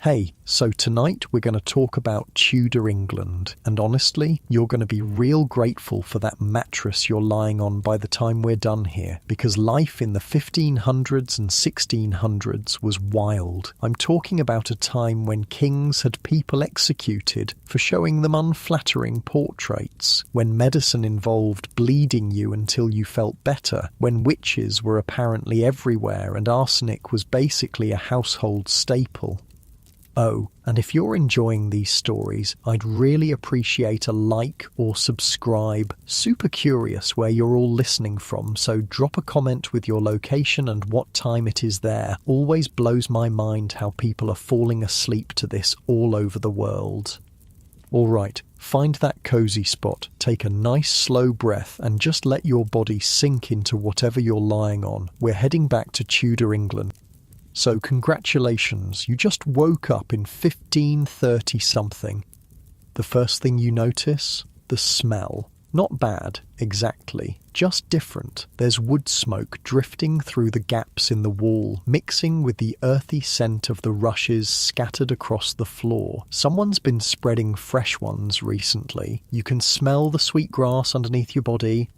Hey, so tonight we're going to talk about Tudor England, and honestly, you're going to be real grateful for that mattress you're lying on by the time we're done here, because life in the 1500s and 1600s was wild. I'm talking about a time when kings had people executed for showing them unflattering portraits, when medicine involved bleeding you until you felt better, when witches were apparently everywhere and arsenic was basically a household staple. Oh, and if you're enjoying these stories, I'd really appreciate a like or subscribe. Super curious where you're all listening from, so drop a comment with your location and what time it is there. Always blows my mind how people are falling asleep to this all over the world. Alright, find that cozy spot, take a nice slow breath and just let your body sink into whatever you're lying on. We're heading back to Tudor England. So congratulations, you just woke up in 1530 something. The first thing you notice? The smell. Not bad, exactly, just different. There's wood smoke drifting through the gaps in the wall, mixing with the earthy scent of the rushes scattered across the floor. Someone's been spreading fresh ones recently. You can smell the sweet grass underneath your body.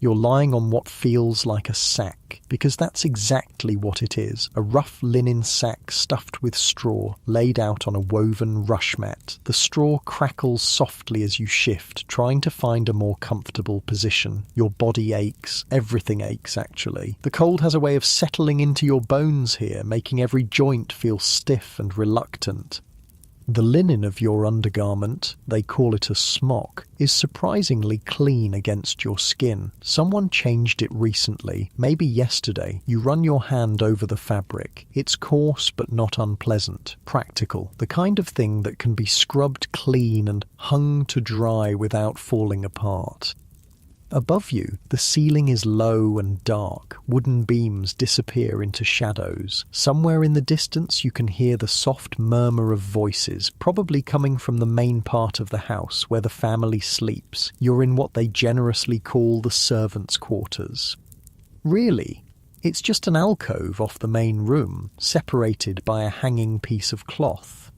You're lying on what feels like a sack, because that's exactly what it is, a rough linen sack stuffed with straw, laid out on a woven rush mat. The straw crackles softly as you shift, trying to find a more comfortable position. Your body aches, everything aches actually. The cold has a way of settling into your bones here, making every joint feel stiff and reluctant. The linen of your undergarment, they call it a smock, is surprisingly clean against your skin. Someone changed it recently, maybe yesterday. You run your hand over the fabric. It's coarse but not unpleasant, practical, the kind of thing that can be scrubbed clean and hung to dry without falling apart. Above you, the ceiling is low and dark. Wooden beams disappear into shadows. Somewhere in the distance you can hear the soft murmur of voices, probably coming from the main part of the house where the family sleeps. You're in what they generously call the servants' quarters. Really? It's just an alcove off the main room, separated by a hanging piece of cloth.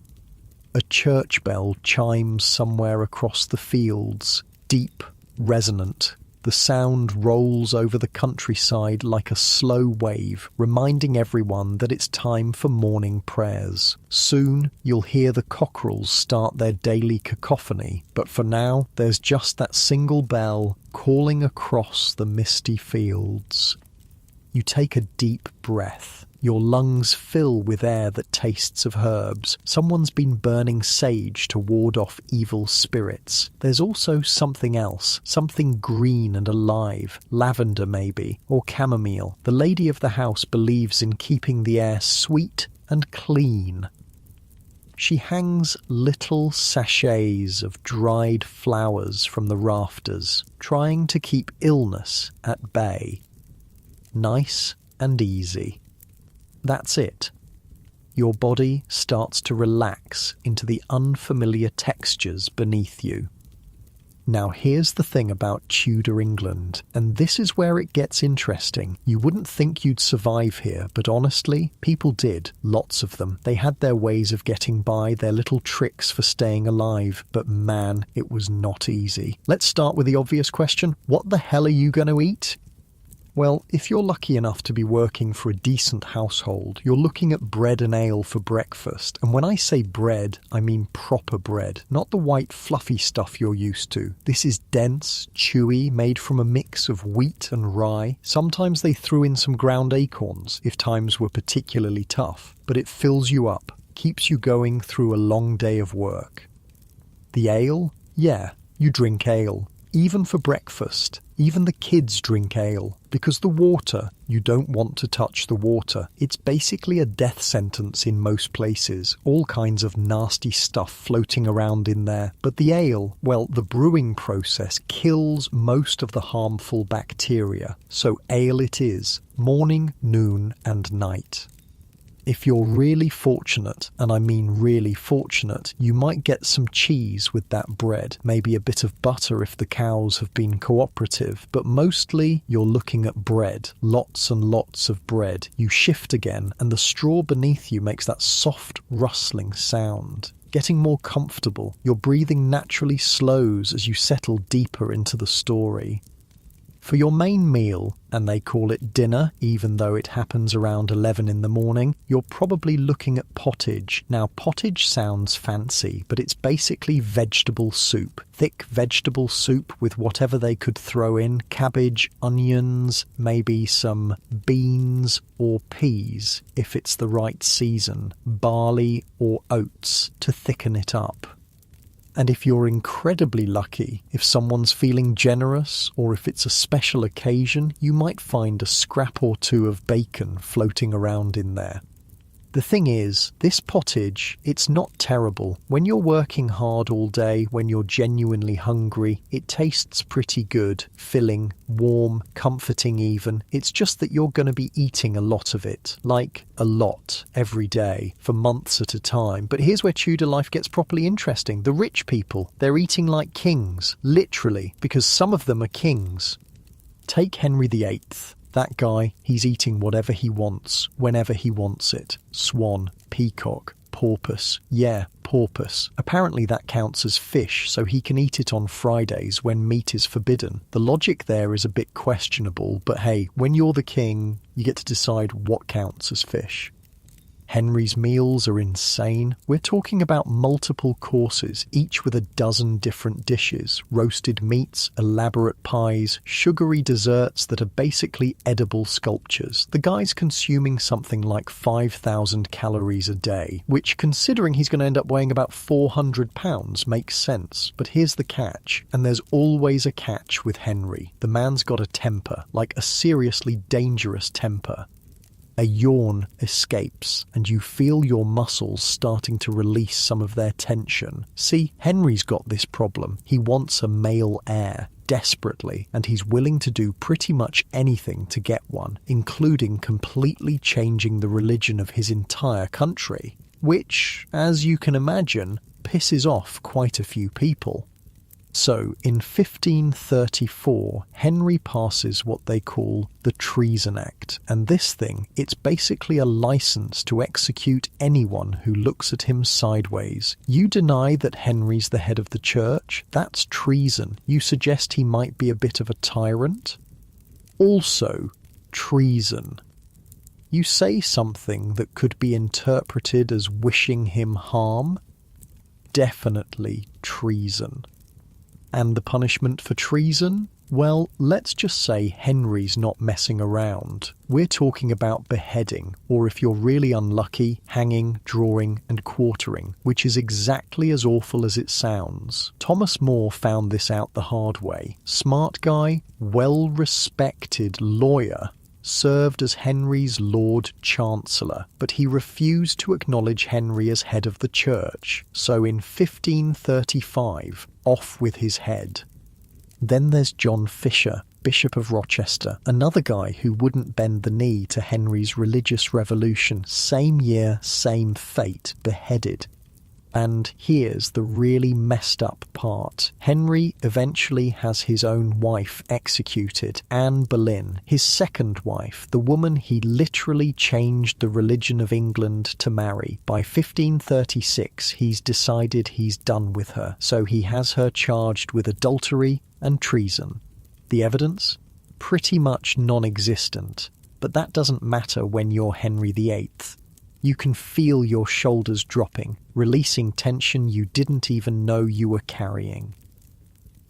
A church bell chimes somewhere across the fields, deep, resonant. The sound rolls over the countryside like a slow wave, reminding everyone that it's time for morning prayers. Soon you'll hear the cockerels start their daily cacophony, but for now there's just that single bell calling across the misty fields. You take a deep breath. Your lungs fill with air that tastes of herbs. Someone's been burning sage to ward off evil spirits. There's also something else, something green and alive, lavender maybe, or chamomile. The lady of the house believes in keeping the air sweet and clean. She hangs little sachets of dried flowers from the rafters, trying to keep illness at bay. Nice and easy. That's it. Your body starts to relax into the unfamiliar textures beneath you. Now here's the thing about Tudor England, and this is where it gets interesting. You wouldn't think you'd survive here, but honestly, people did. Lots of them. They had their ways of getting by, their little tricks for staying alive, but man, it was not easy. Let's start with the obvious question. What the hell are you going to eat? Well, if you're lucky enough to be working for a decent household, you're looking at bread and ale for breakfast. And when I say bread, I mean proper bread, not the white fluffy stuff you're used to. This is dense, chewy, made from a mix of wheat and rye. Sometimes they threw in some ground acorns if times were particularly tough, but it fills you up, keeps you going through a long day of work. The ale? Yeah, you drink ale. Even for breakfast. Even the kids drink ale. Because the water, you don't want to touch the water. It's basically a death sentence in most places. All kinds of nasty stuff floating around in there. But the ale, well, the brewing process kills most of the harmful bacteria. So ale it is. Morning, noon and night. If you're really fortunate, and I mean really fortunate, you might get some cheese with that bread, maybe a bit of butter if the cows have been cooperative, but mostly you're looking at bread, lots and lots of bread. You shift again, and the straw beneath you makes that soft, rustling sound. Getting more comfortable, your breathing naturally slows as you settle deeper into the story. For your main meal, and they call it dinner even though it happens around 11 in the morning, you're probably looking at pottage. Now pottage sounds fancy, but it's basically vegetable soup. Thick vegetable soup with whatever they could throw in, cabbage, onions, maybe some beans or peas if it's the right season, barley or oats to thicken it up. And if you're incredibly lucky, if someone's feeling generous or if it's a special occasion, you might find a scrap or two of bacon floating around in there. The thing is, this pottage, it's not terrible. When you're working hard all day, when you're genuinely hungry, it tastes pretty good, filling, warm, comforting even. It's just that you're going to be eating a lot of it, like a lot, every day, for months at a time. But here's where Tudor life gets properly interesting. The rich people, they're eating like kings, literally, because some of them are kings. Take Henry VIII. That guy, he's eating whatever he wants, whenever he wants it. Swan, peacock, porpoise. Yeah, porpoise. Apparently that counts as fish, so he can eat it on Fridays when meat is forbidden. The logic there is a bit questionable, but hey, when you're the king, you get to decide what counts as fish. Henry's meals are insane. We're talking about multiple courses, each with a dozen different dishes, roasted meats, elaborate pies, sugary desserts that are basically edible sculptures. The guy's consuming something like 5,000 calories a day, which, considering he's going to end up weighing about 400 pounds, makes sense. But here's the catch, and there's always a catch with Henry. The man's got a temper, like a seriously dangerous temper. A yawn escapes, and you feel your muscles starting to release some of their tension. See, Henry's got this problem. He wants a male heir, desperately, and he's willing to do pretty much anything to get one, including completely changing the religion of his entire country, which, as you can imagine, pisses off quite a few people. So, in 1534, Henry passes what they call the Treason Act, and this thing, it's basically a license to execute anyone who looks at him sideways. You deny that Henry's the head of the church? That's treason. You suggest he might be a bit of a tyrant? Also, treason. You say something that could be interpreted as wishing him harm? Definitely treason. And the punishment for treason? Well, let's just say Henry's not messing around. We're talking about beheading, or if you're really unlucky, hanging, drawing, and quartering, which is exactly as awful as it sounds. Thomas More found this out the hard way. Smart guy, well-respected lawyer, served as Henry's Lord Chancellor, but he refused to acknowledge Henry as head of the church, so in 1535, off with his head. Then there's John Fisher, Bishop of Rochester, another guy who wouldn't bend the knee to Henry's religious revolution, same year, same fate, beheaded. And here's the really messed up part. Henry eventually has his own wife executed, Anne Boleyn, his second wife, the woman he literally changed the religion of England to marry. By 1536, he's decided he's done with her, so he has her charged with adultery and treason. The evidence? Pretty much non-existent, but that doesn't matter when you're Henry VIII. You can feel your shoulders dropping, releasing tension you didn't even know you were carrying.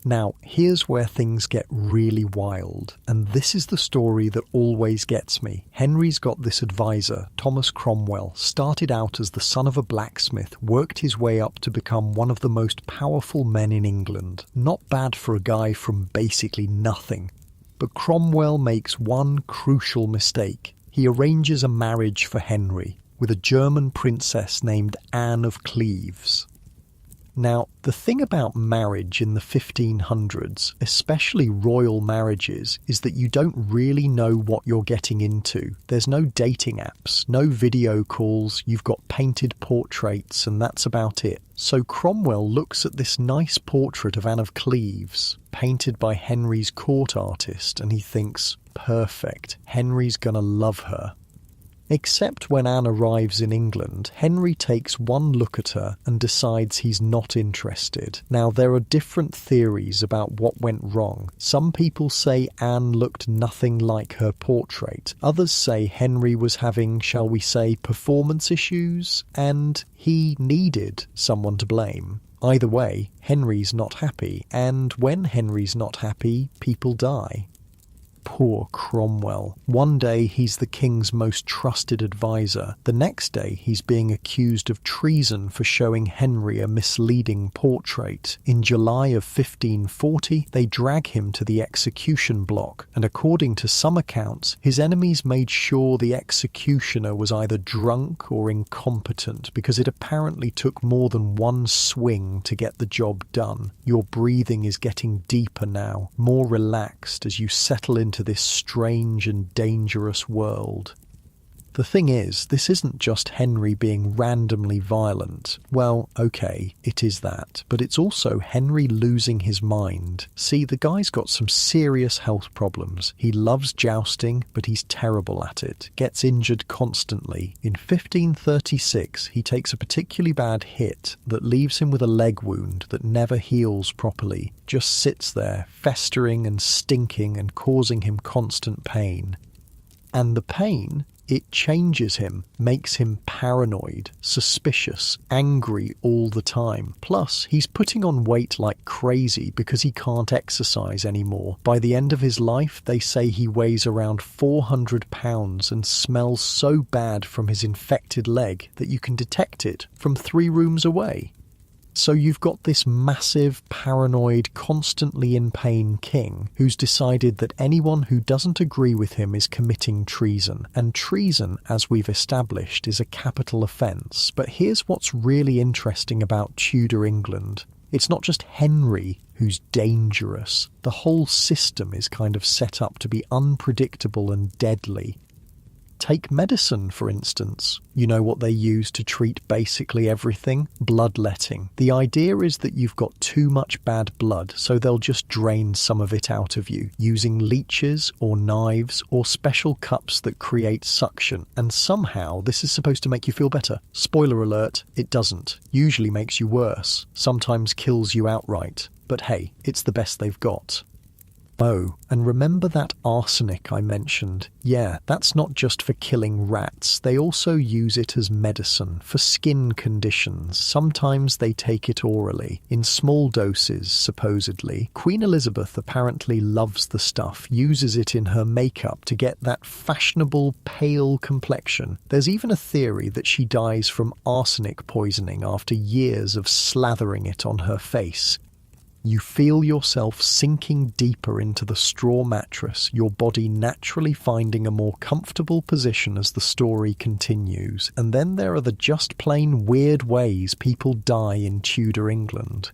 Now, here's where things get really wild, and this is the story that always gets me. Henry's got this advisor, Thomas Cromwell, started out as the son of a blacksmith, worked his way up to become one of the most powerful men in England. Not bad for a guy from basically nothing. But Cromwell makes one crucial mistake. He arranges a marriage for Henry with a German princess named Anne of Cleves. Now, the thing about marriage in the 1500s, especially royal marriages, is that you don't really know what you're getting into. There's no dating apps, no video calls, you've got painted portraits, and that's about it. So Cromwell looks at this nice portrait of Anne of Cleves, painted by Henry's court artist, and he thinks, perfect, Henry's gonna love her. Except when Anne arrives in England, Henry takes one look at her and decides he's not interested. Now, there are different theories about what went wrong. Some people say Anne looked nothing like her portrait. Others say Henry was having, shall we say, performance issues, and he needed someone to blame. Either way, Henry's not happy, and when Henry's not happy, people die. Poor Cromwell. One day he's the king's most trusted advisor. The next day he's being accused of treason for showing Henry a misleading portrait. In July of 1540, they drag him to the execution block, and according to some accounts, his enemies made sure the executioner was either drunk or incompetent, because it apparently took more than one swing to get the job done. Your breathing is getting deeper now, more relaxed as you settle into this strange and dangerous world. The thing is, this isn't just Henry being randomly violent. Well, okay, it is that, but it's also Henry losing his mind. See, the guy's got some serious health problems. He loves jousting, but he's terrible at it, gets injured constantly. In 1536, he takes a particularly bad hit that leaves him with a leg wound that never heals properly, just sits there, festering and stinking and causing him constant pain. And the pain, it changes him, makes him paranoid, suspicious, angry all the time. Plus, he's putting on weight like crazy because he can't exercise anymore. By the end of his life, they say he weighs around 400 pounds and smells so bad from his infected leg that you can detect it from 3 rooms away. So you've got this massive, paranoid, constantly in pain king who's decided that anyone who doesn't agree with him is committing treason. And treason, as we've established, is a capital offence. But here's what's really interesting about Tudor England. It's not just Henry who's dangerous. The whole system is kind of set up to be unpredictable and deadly. Take medicine, for instance. You know what they use to treat basically everything? Bloodletting. The idea is that you've got too much bad blood, so they'll just drain some of it out of you, using leeches or knives or special cups that create suction. And somehow this is supposed to make you feel better. Spoiler alert, it doesn't. Usually makes you worse. Sometimes kills you outright. But hey, it's the best they've got. Oh, and remember that arsenic I mentioned? Yeah, that's not just for killing rats. They also use it as medicine for skin conditions. Sometimes they take it orally, in small doses, supposedly. Queen Elizabeth apparently loves the stuff, uses it in her makeup to get that fashionable pale complexion. There's even a theory that she dies from arsenic poisoning after years of slathering it on her face. You feel yourself sinking deeper into the straw mattress, your body naturally finding a more comfortable position as the story continues. And then there are the just plain weird ways people die in Tudor England.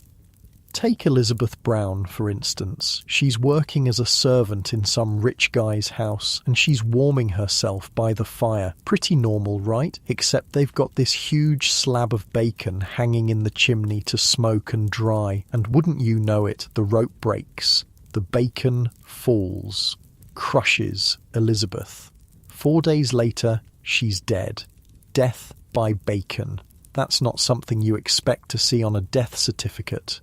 Take Elizabeth Brown, for instance. She's working as a servant in some rich guy's house, and she's warming herself by the fire. Pretty normal, right? Except they've got this huge slab of bacon hanging in the chimney to smoke and dry, and wouldn't you know it, the rope breaks. The bacon falls, crushes Elizabeth. 4 days later, she's dead. Death by bacon. That's not something you expect to see on a death certificate.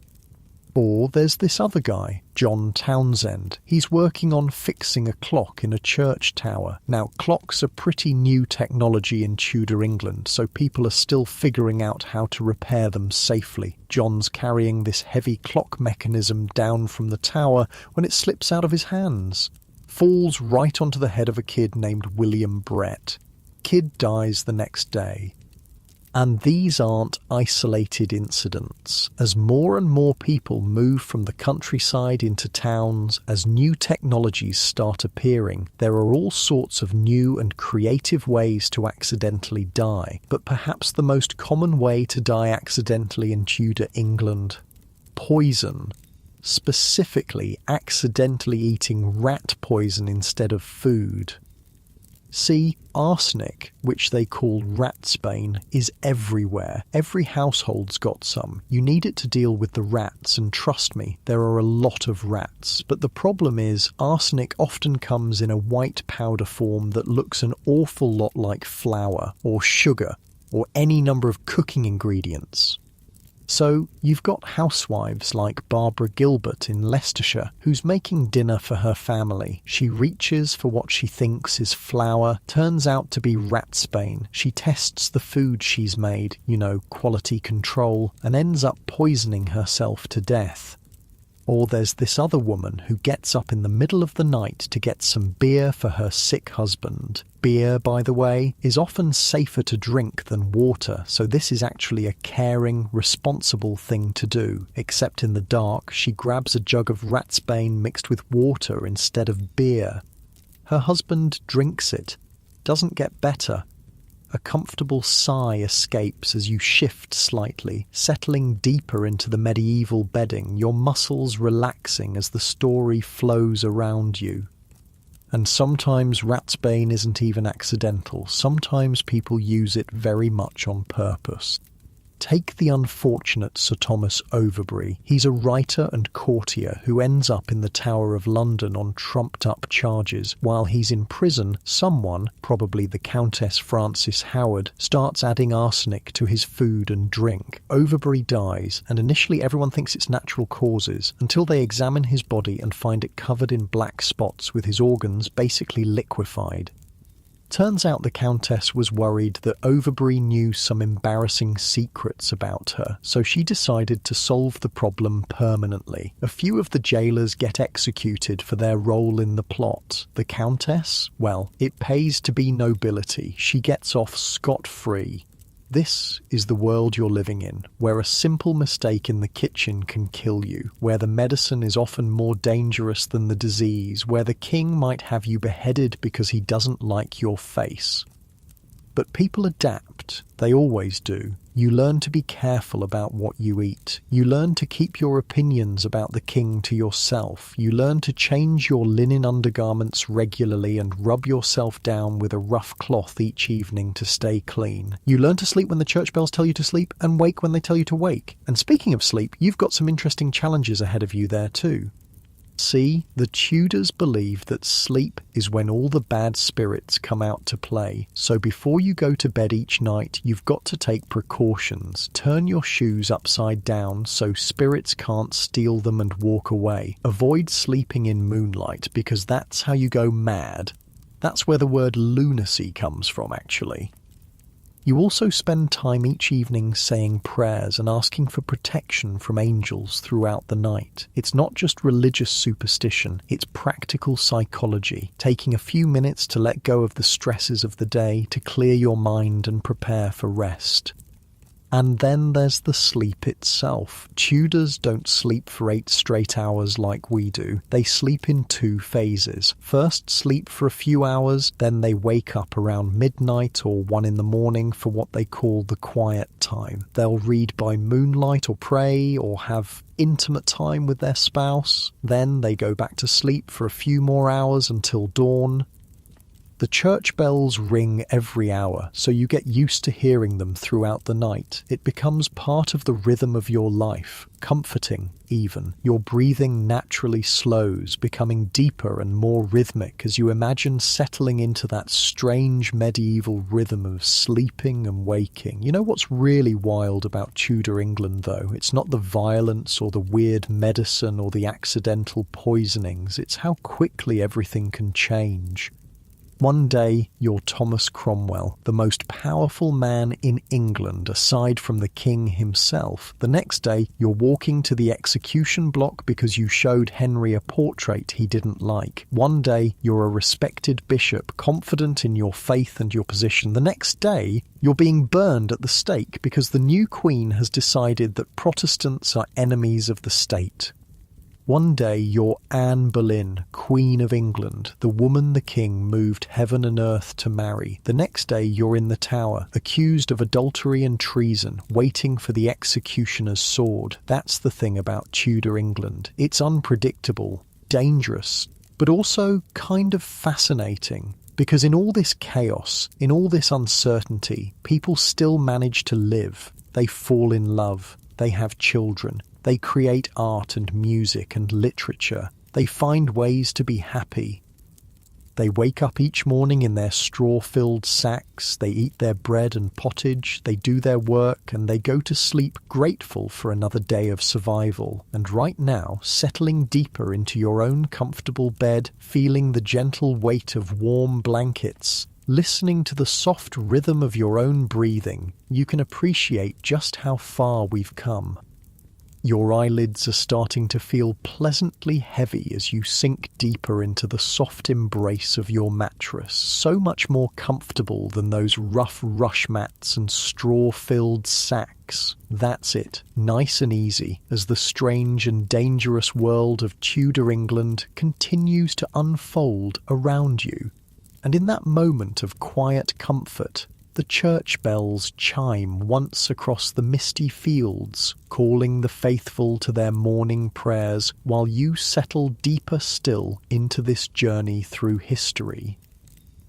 Or there's this other guy, John Townsend. He's working on fixing a clock in a church tower. Now, clocks are pretty new technology in Tudor England, so people are still figuring out how to repair them safely. John's carrying this heavy clock mechanism down from the tower when it slips out of his hands. Falls right onto the head of a kid named William Brett. Kid dies the next day. And these aren't isolated incidents. As more and more people move from the countryside into towns, as new technologies start appearing, there are all sorts of new and creative ways to accidentally die. But perhaps the most common way to die accidentally in Tudor England: poison. Specifically, accidentally eating rat poison instead of food. See, arsenic, which they call ratsbane, is everywhere. Every household's got some. You need it to deal with the rats, and trust me, there are a lot of rats. But the problem is, arsenic often comes in a white powder form that looks an awful lot like flour, or sugar, or any number of cooking ingredients. So, you've got housewives like Barbara Gilbert in Leicestershire, who's making dinner for her family. She reaches for what she thinks is flour, turns out to be ratsbane. She tests the food she's made, quality control, and ends up poisoning herself to death. Or there's this other woman who gets up in the middle of the night to get some beer for her sick husband. Beer, by the way, is often safer to drink than water, so this is actually a caring, responsible thing to do. Except in the dark, she grabs a jug of ratsbane mixed with water instead of beer. Her husband drinks it. Doesn't get better. A comfortable sigh escapes as you shift slightly, settling deeper into the medieval bedding, your muscles relaxing as the story flows around you. And sometimes ratsbane isn't even accidental. Sometimes people use it very much on purpose. Take the unfortunate Sir Thomas Overbury. He's a writer and courtier who ends up in the Tower of London on trumped-up charges. While he's in prison, someone, probably the Countess Frances Howard, starts adding arsenic to his food and drink. Overbury dies, and initially everyone thinks it's natural causes, until they examine his body and find it covered in black spots with his organs basically liquefied. Turns out the Countess was worried that Overbury knew some embarrassing secrets about her, so she decided to solve the problem permanently. A few of the jailers get executed for their role in the plot. The Countess? Well, it pays to be nobility. She gets off scot-free. This is the world you're living in, where a simple mistake in the kitchen can kill you, where the medicine is often more dangerous than the disease, where the king might have you beheaded because he doesn't like your face. But people adapt. They always do. You learn to be careful about what you eat. You learn to keep your opinions about the king to yourself. You learn to change your linen undergarments regularly and rub yourself down with a rough cloth each evening to stay clean. You learn to sleep when the church bells tell you to sleep and wake when they tell you to wake. And speaking of sleep, you've got some interesting challenges ahead of you there too. See, the Tudors believed that sleep is when all the bad spirits come out to play. So before you go to bed each night, you've got to take precautions. Turn your shoes upside down so spirits can't steal them and walk away. Avoid sleeping in moonlight because that's how you go mad. That's where the word lunacy comes from, actually. You also spend time each evening saying prayers and asking for protection from angels throughout the night. It's not just religious superstition, it's practical psychology, taking a few minutes to let go of the stresses of the day, to clear your mind and prepare for rest. And then there's the sleep itself. Tudors don't sleep for 8 straight hours like we do. They sleep in 2 phases. First sleep for a few hours, then they wake up around midnight or 1 in the morning for what they call the quiet time. They'll read by moonlight or pray or have intimate time with their spouse. Then they go back to sleep for a few more hours until dawn. The church bells ring every hour, so you get used to hearing them throughout the night. It becomes part of the rhythm of your life, comforting even. Your breathing naturally slows, becoming deeper and more rhythmic as you imagine settling into that strange medieval rhythm of sleeping and waking. You know what's really wild about Tudor England, though? It's not the violence or the weird medicine or the accidental poisonings. It's how quickly everything can change. One day, you're Thomas Cromwell, the most powerful man in England aside from the king himself. The next day, you're walking to the execution block because you showed Henry a portrait he didn't like. One day, you're a respected bishop, confident in your faith and your position. The next day, you're being burned at the stake because the new queen has decided that Protestants are enemies of the state. One day you're Anne Boleyn, Queen of England, the woman the king moved heaven and earth to marry. The next day you're in the Tower, accused of adultery and treason, waiting for the executioner's sword. That's the thing about Tudor England. It's unpredictable, dangerous, but also kind of fascinating. Because in all this chaos, in all this uncertainty, people still manage to live. They fall in love. They have children. They create art and music and literature. They find ways to be happy. They wake up each morning in their straw-filled sacks. They eat their bread and pottage. They do their work and they go to sleep grateful for another day of survival. And right now, settling deeper into your own comfortable bed, feeling the gentle weight of warm blankets, listening to the soft rhythm of your own breathing, you can appreciate just how far we've come. Your eyelids are starting to feel pleasantly heavy as you sink deeper into the soft embrace of your mattress, so much more comfortable than those rough rush mats and straw-filled sacks. That's it, nice and easy, as the strange and dangerous world of Tudor England continues to unfold around you. And in that moment of quiet comfort, the church bells chime once across the misty fields, calling the faithful to their morning prayers while you settle deeper still into this journey through history.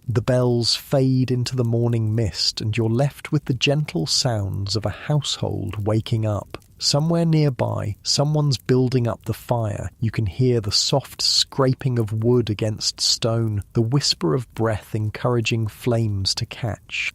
The bells fade into the morning mist and you're left with the gentle sounds of a household waking up. Somewhere nearby, someone's building up the fire. You can hear the soft scraping of wood against stone, the whisper of breath encouraging flames to catch.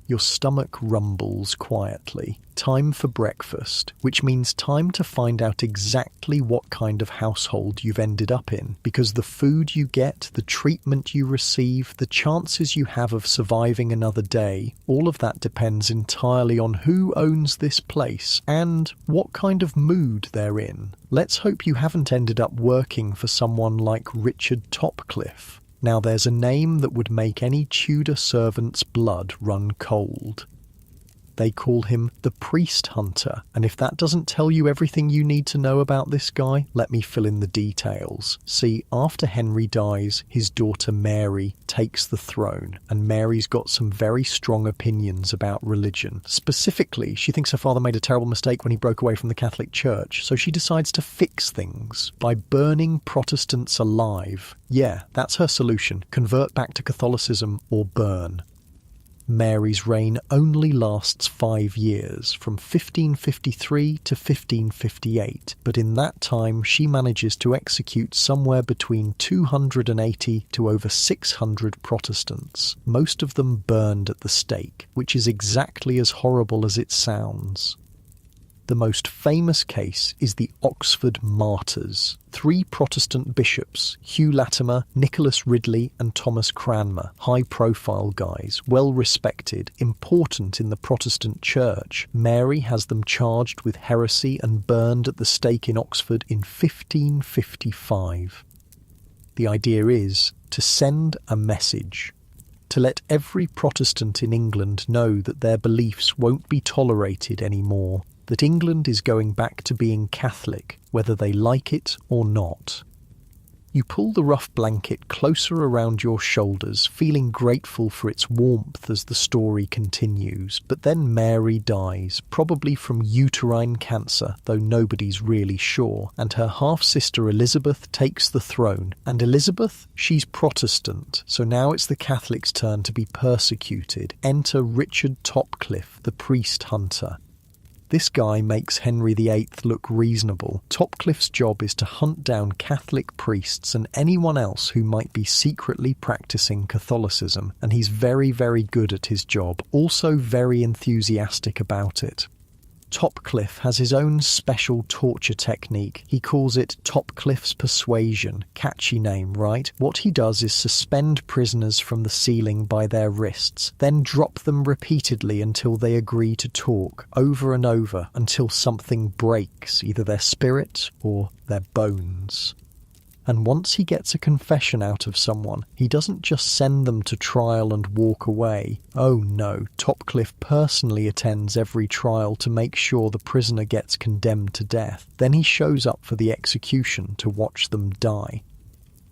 Your stomach rumbles quietly. Time for breakfast, which means time to find out exactly what kind of household you've ended up in, because the food you get, the treatment you receive, the chances you have of surviving another day, all of that depends entirely on who owns this place and what kind of mood they're in. Let's hope you haven't ended up working for someone like Richard Topcliffe. Now there's a name that would make any Tudor servant's blood run cold. They call him the Priest Hunter, and if that doesn't tell you everything you need to know about this guy, let me fill in the details. See, after Henry dies, his daughter Mary takes the throne, and Mary's got some very strong opinions about religion. Specifically, she thinks her father made a terrible mistake when he broke away from the Catholic Church, so she decides to fix things by burning Protestants alive. Yeah, that's her solution. Convert back to Catholicism or burn. Mary's reign only lasts 5 years, from 1553 to 1558, but in that time she manages to execute somewhere between 280 to over 600 Protestants, most of them burned at the stake, which is exactly as horrible as it sounds. The most famous case is the Oxford Martyrs. 3 Protestant bishops, Hugh Latimer, Nicholas Ridley and Thomas Cranmer, high-profile guys, well-respected, important in the Protestant Church. Mary has them charged with heresy and burned at the stake in Oxford in 1555. The idea is to send a message, to let every Protestant in England know that their beliefs won't be tolerated anymore, that England is going back to being Catholic, whether they like it or not. You pull the rough blanket closer around your shoulders, feeling grateful for its warmth as the story continues. But then Mary dies, probably from uterine cancer, though nobody's really sure, and her half-sister Elizabeth takes the throne. And Elizabeth, she's Protestant, so now it's the Catholics' turn to be persecuted. Enter Richard Topcliffe, the priest hunter. This guy makes Henry VIII look reasonable. Topcliffe's job is to hunt down Catholic priests and anyone else who might be secretly practicing Catholicism, and he's very, very good at his job, also very enthusiastic about it. Topcliffe has his own special torture technique. He calls it Topcliffe's Persuasion. Catchy name, right? What he does is suspend prisoners from the ceiling by their wrists, then drop them repeatedly until they agree to talk, over and over, until something breaks, either their spirit or their bones. And once he gets a confession out of someone, he doesn't just send them to trial and walk away. Oh no, Topcliffe personally attends every trial to make sure the prisoner gets condemned to death. Then he shows up for the execution to watch them die.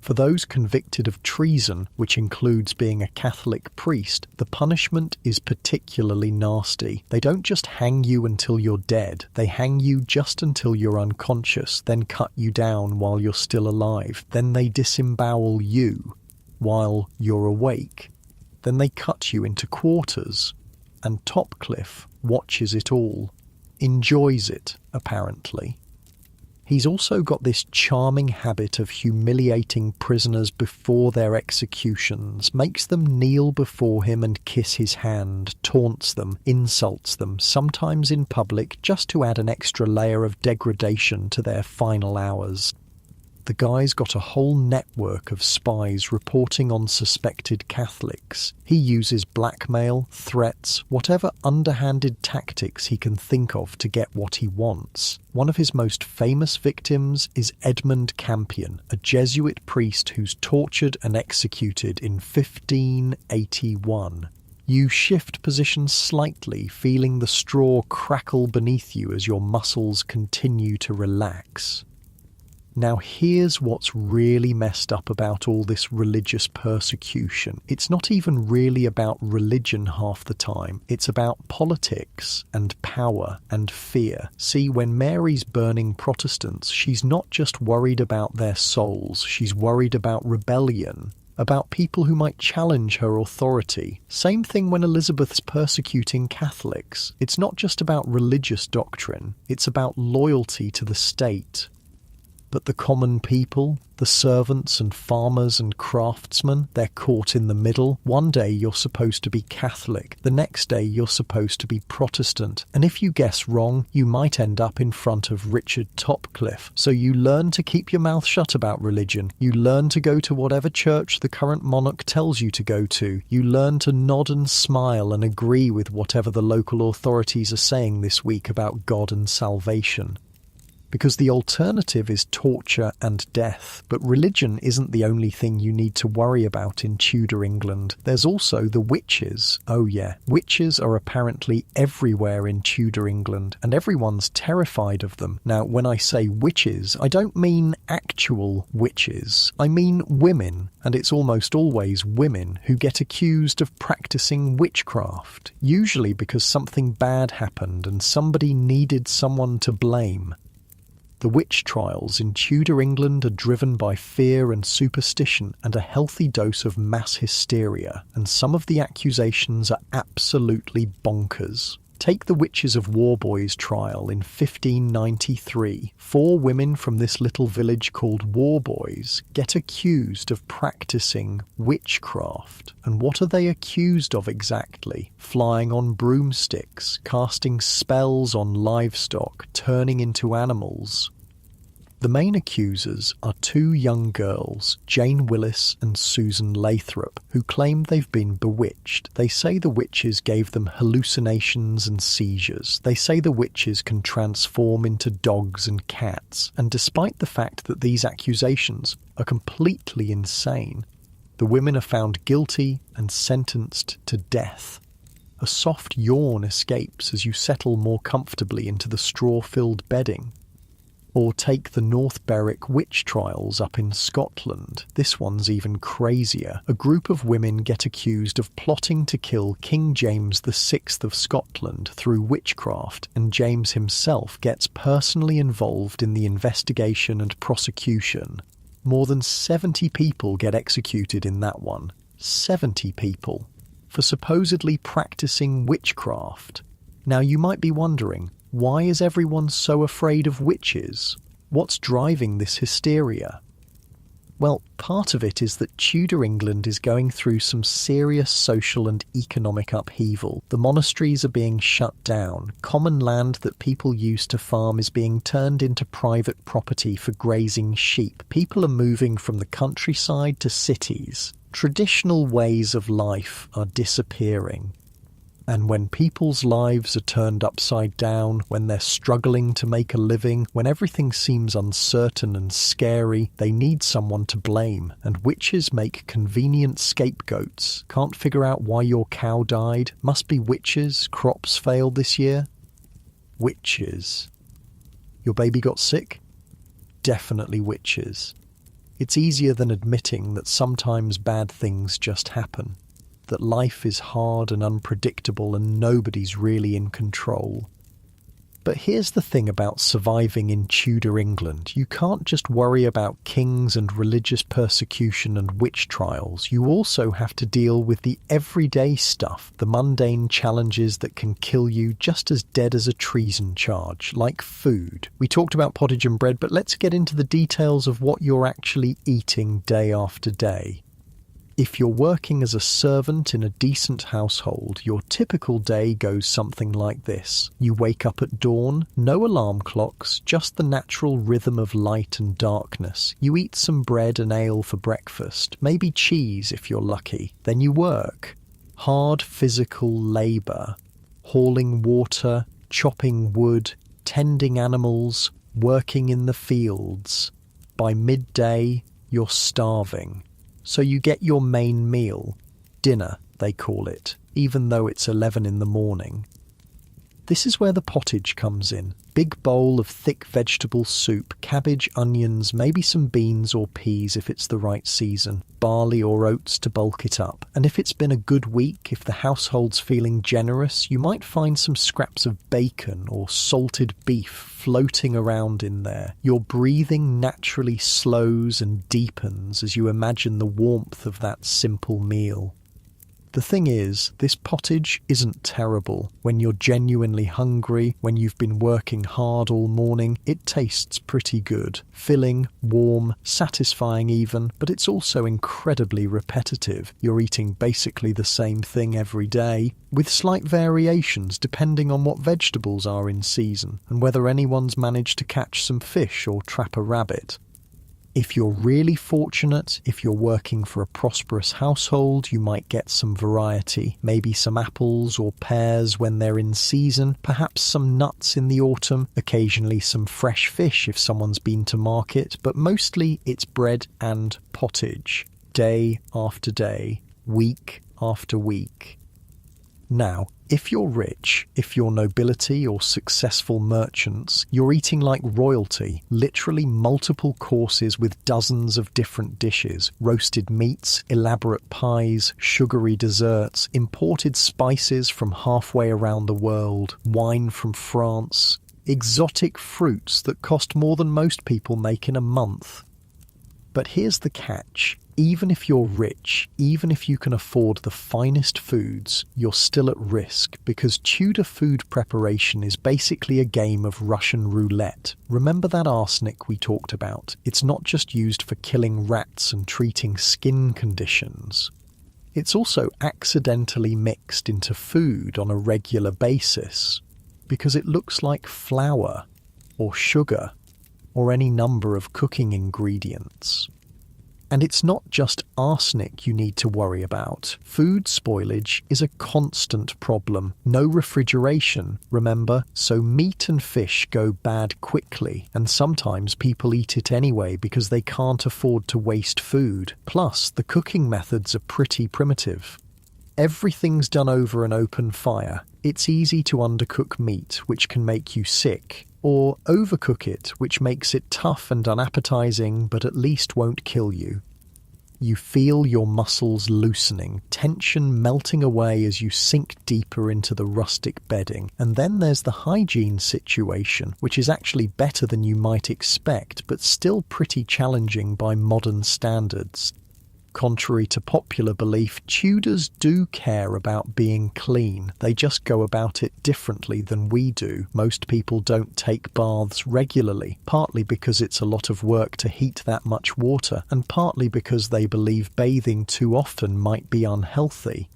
For those convicted of treason, which includes being a Catholic priest, the punishment is particularly nasty. They don't just hang you until you're dead. They hang you just until you're unconscious, then cut you down while you're still alive. Then they disembowel you while you're awake. Then they cut you into quarters. And Topcliffe watches it all. Enjoys it, apparently. He's also got this charming habit of humiliating prisoners before their executions, makes them kneel before him and kiss his hand, taunts them, insults them, sometimes in public, just to add an extra layer of degradation to their final hours. The guy's got a whole network of spies reporting on suspected Catholics. He uses blackmail, threats, whatever underhanded tactics he can think of to get what he wants. One of his most famous victims is Edmund Campion, a Jesuit priest who's tortured and executed in 1581. You shift position slightly, feeling the straw crackle beneath you as your muscles continue to relax. Now here's what's really messed up about all this religious persecution. It's not even really about religion half the time. It's about politics and power and fear. See, when Mary's burning Protestants, she's not just worried about their souls, she's worried about rebellion, about people who might challenge her authority. Same thing when Elizabeth's persecuting Catholics. It's not just about religious doctrine, it's about loyalty to the state. But the common people, the servants and farmers and craftsmen, they're caught in the middle. One day you're supposed to be Catholic, the next day you're supposed to be Protestant, and if you guess wrong, you might end up in front of Richard Topcliffe. So you learn to keep your mouth shut about religion. You learn to go to whatever church the current monarch tells you to go to. You learn to nod and smile and agree with whatever the local authorities are saying this week about God and salvation. Because the alternative is torture and death. But religion isn't the only thing you need to worry about in Tudor England. There's also the witches. Oh yeah, witches are apparently everywhere in Tudor England, and everyone's terrified of them. Now, when I say witches, I don't mean actual witches. I mean women, and it's almost always women who get accused of practicing witchcraft, usually because something bad happened and somebody needed someone to blame. The witch trials in Tudor England are driven by fear and superstition and a healthy dose of mass hysteria, and some of the accusations are absolutely bonkers. Take the Witches of Warboys trial in 1593. 4 women from this little village called Warboys get accused of practicing witchcraft. And what are they accused of exactly? Flying on broomsticks, casting spells on livestock, turning into animals. The main accusers are 2 young girls, Jane Willis and Susan Lathrop, who claim they've been bewitched. They say the witches gave them hallucinations and seizures. They say the witches can transform into dogs and cats. And despite the fact that these accusations are completely insane, the women are found guilty and sentenced to death. A soft yawn escapes as you settle more comfortably into the straw-filled bedding. Or take the North Berwick witch trials up in Scotland. This one's even crazier. A group of women get accused of plotting to kill King James VI of Scotland through witchcraft, and James himself gets personally involved in the investigation and prosecution. More than 70 people get executed in that one. 70 people. For supposedly practicing witchcraft. Now you might be wondering, why is everyone so afraid of witches? What's driving this hysteria? Well, part of it is that Tudor England is going through some serious social and economic upheaval. The monasteries are being shut down. Common land that people used to farm is being turned into private property for grazing sheep. People are moving from the countryside to cities. Traditional ways of life are disappearing. And when people's lives are turned upside down, when they're struggling to make a living, when everything seems uncertain and scary, they need someone to blame. And witches make convenient scapegoats. Can't figure out why your cow died? Must be witches. Crops failed this year? Witches. Your baby got sick? Definitely witches. It's easier than admitting that sometimes bad things just happen. That life is hard and unpredictable and nobody's really in control. But here's the thing about surviving in Tudor England. You can't just worry about kings and religious persecution and witch trials. You also have to deal with the everyday stuff, the mundane challenges that can kill you just as dead as a treason charge, like food. We talked about pottage and bread, but let's get into the details of what you're actually eating day after day. If you're working as a servant in a decent household, your typical day goes something like this. You wake up at dawn, no alarm clocks, just the natural rhythm of light and darkness. You eat some bread and ale for breakfast, maybe cheese if you're lucky. Then you work. Hard physical labour. Hauling water, chopping wood, tending animals, working in the fields. By midday, you're starving. So you get your main meal, dinner they call it, even though it's 11 in the morning. This is where the pottage comes in. Big bowl of thick vegetable soup, cabbage, onions, maybe some beans or peas if it's the right season, barley or oats to bulk it up. And if it's been a good week, if the household's feeling generous, you might find some scraps of bacon or salted beef floating around in there. Your breathing naturally slows and deepens as you imagine the warmth of that simple meal. The thing is, this pottage isn't terrible. When you're genuinely hungry, when you've been working hard all morning, it tastes pretty good. Filling, warm, satisfying even, but it's also incredibly repetitive. You're eating basically the same thing every day, with slight variations depending on what vegetables are in season, and whether anyone's managed to catch some fish or trap a rabbit. If you're really fortunate, if you're working for a prosperous household, you might get some variety. Maybe some apples or pears when they're in season, perhaps some nuts in the autumn, occasionally some fresh fish if someone's been to market, but mostly it's bread and pottage, day after day, week after week. Now, if you're rich, if you're nobility or successful merchants, you're eating like royalty, literally multiple courses with dozens of different dishes, roasted meats, elaborate pies, sugary desserts, imported spices from halfway around the world, wine from France, exotic fruits that cost more than most people make in a month. But here's the catch. Even if you're rich, even if you can afford the finest foods, you're still at risk because Tudor food preparation is basically a game of Russian roulette. Remember that arsenic we talked about? It's not just used for killing rats and treating skin conditions. It's also accidentally mixed into food on a regular basis because it looks like flour or sugar or any number of cooking ingredients. And it's not just arsenic you need to worry about. Food spoilage is a constant problem. No refrigeration, remember? So meat and fish go bad quickly, and sometimes people eat it anyway because they can't afford to waste food. Plus, the cooking methods are pretty primitive. Everything's done over an open fire. It's easy to undercook meat, which can make you sick, or overcook it, which makes it tough and unappetizing, but at least won't kill you. You feel your muscles loosening, tension melting away as you sink deeper into the rustic bedding. And then there's the hygiene situation, which is actually better than you might expect, but still pretty challenging by modern standards. Contrary to popular belief, Tudors do care about being clean. They just go about it differently than we do. Most people don't take baths regularly, partly because it's a lot of work to heat that much water, and partly because they believe bathing too often might be unhealthy.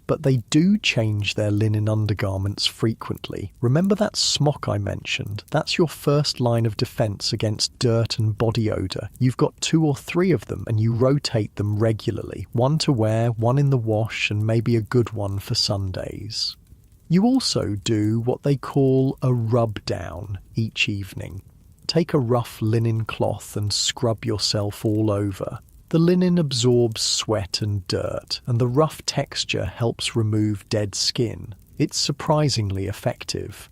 But they do change their linen undergarments frequently. Remember that smock I mentioned? That's your first line of defence against dirt and body odour. You've got 2 or 3 of them and you rotate them regularly. One to wear, one in the wash, and maybe a good one for Sundays. You also do what they call a rub down each evening. Take a rough linen cloth and scrub yourself all over. The linen absorbs sweat and dirt, and the rough texture helps remove dead skin. It's surprisingly effective.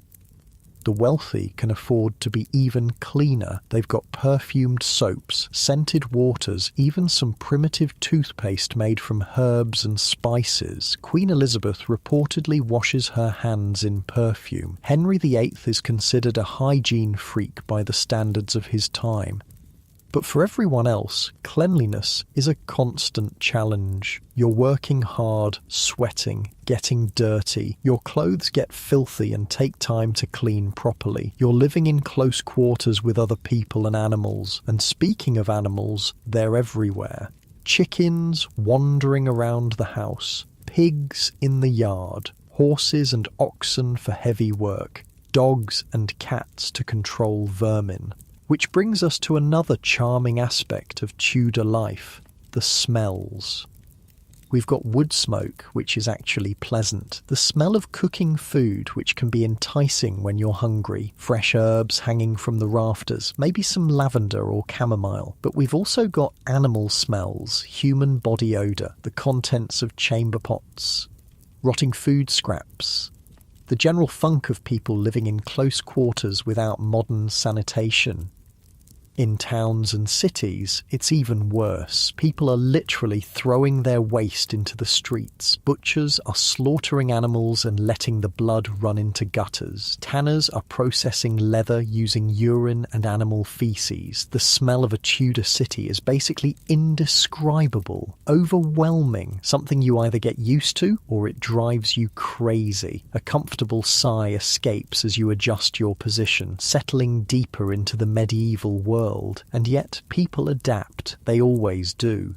The wealthy can afford to be even cleaner. They've got perfumed soaps, scented waters, even some primitive toothpaste made from herbs and spices. Queen Elizabeth reportedly washes her hands in perfume. Henry VIII is considered a hygiene freak by the standards of his time. But for everyone else, cleanliness is a constant challenge. You're working hard, sweating, getting dirty. Your clothes get filthy and take time to clean properly. You're living in close quarters with other people and animals. And speaking of animals, they're everywhere. Chickens wandering around the house, pigs in the yard, horses and oxen for heavy work, dogs and cats to control vermin. Which brings us to another charming aspect of Tudor life, the smells. We've got wood smoke, which is actually pleasant. The smell of cooking food, which can be enticing when you're hungry. Fresh herbs hanging from the rafters, maybe some lavender or chamomile. But we've also got animal smells, human body odour, the contents of chamber pots, rotting food scraps, the general funk of people living in close quarters without modern sanitation. In towns and cities, it's even worse. People are literally throwing their waste into the streets. Butchers are slaughtering animals and letting the blood run into gutters. Tanners are processing leather using urine and animal feces. The smell of a Tudor city is basically indescribable, overwhelming, something you either get used to or it drives you crazy. A comfortable sigh escapes as you adjust your position, settling deeper into the medieval world. And yet people adapt, they always do.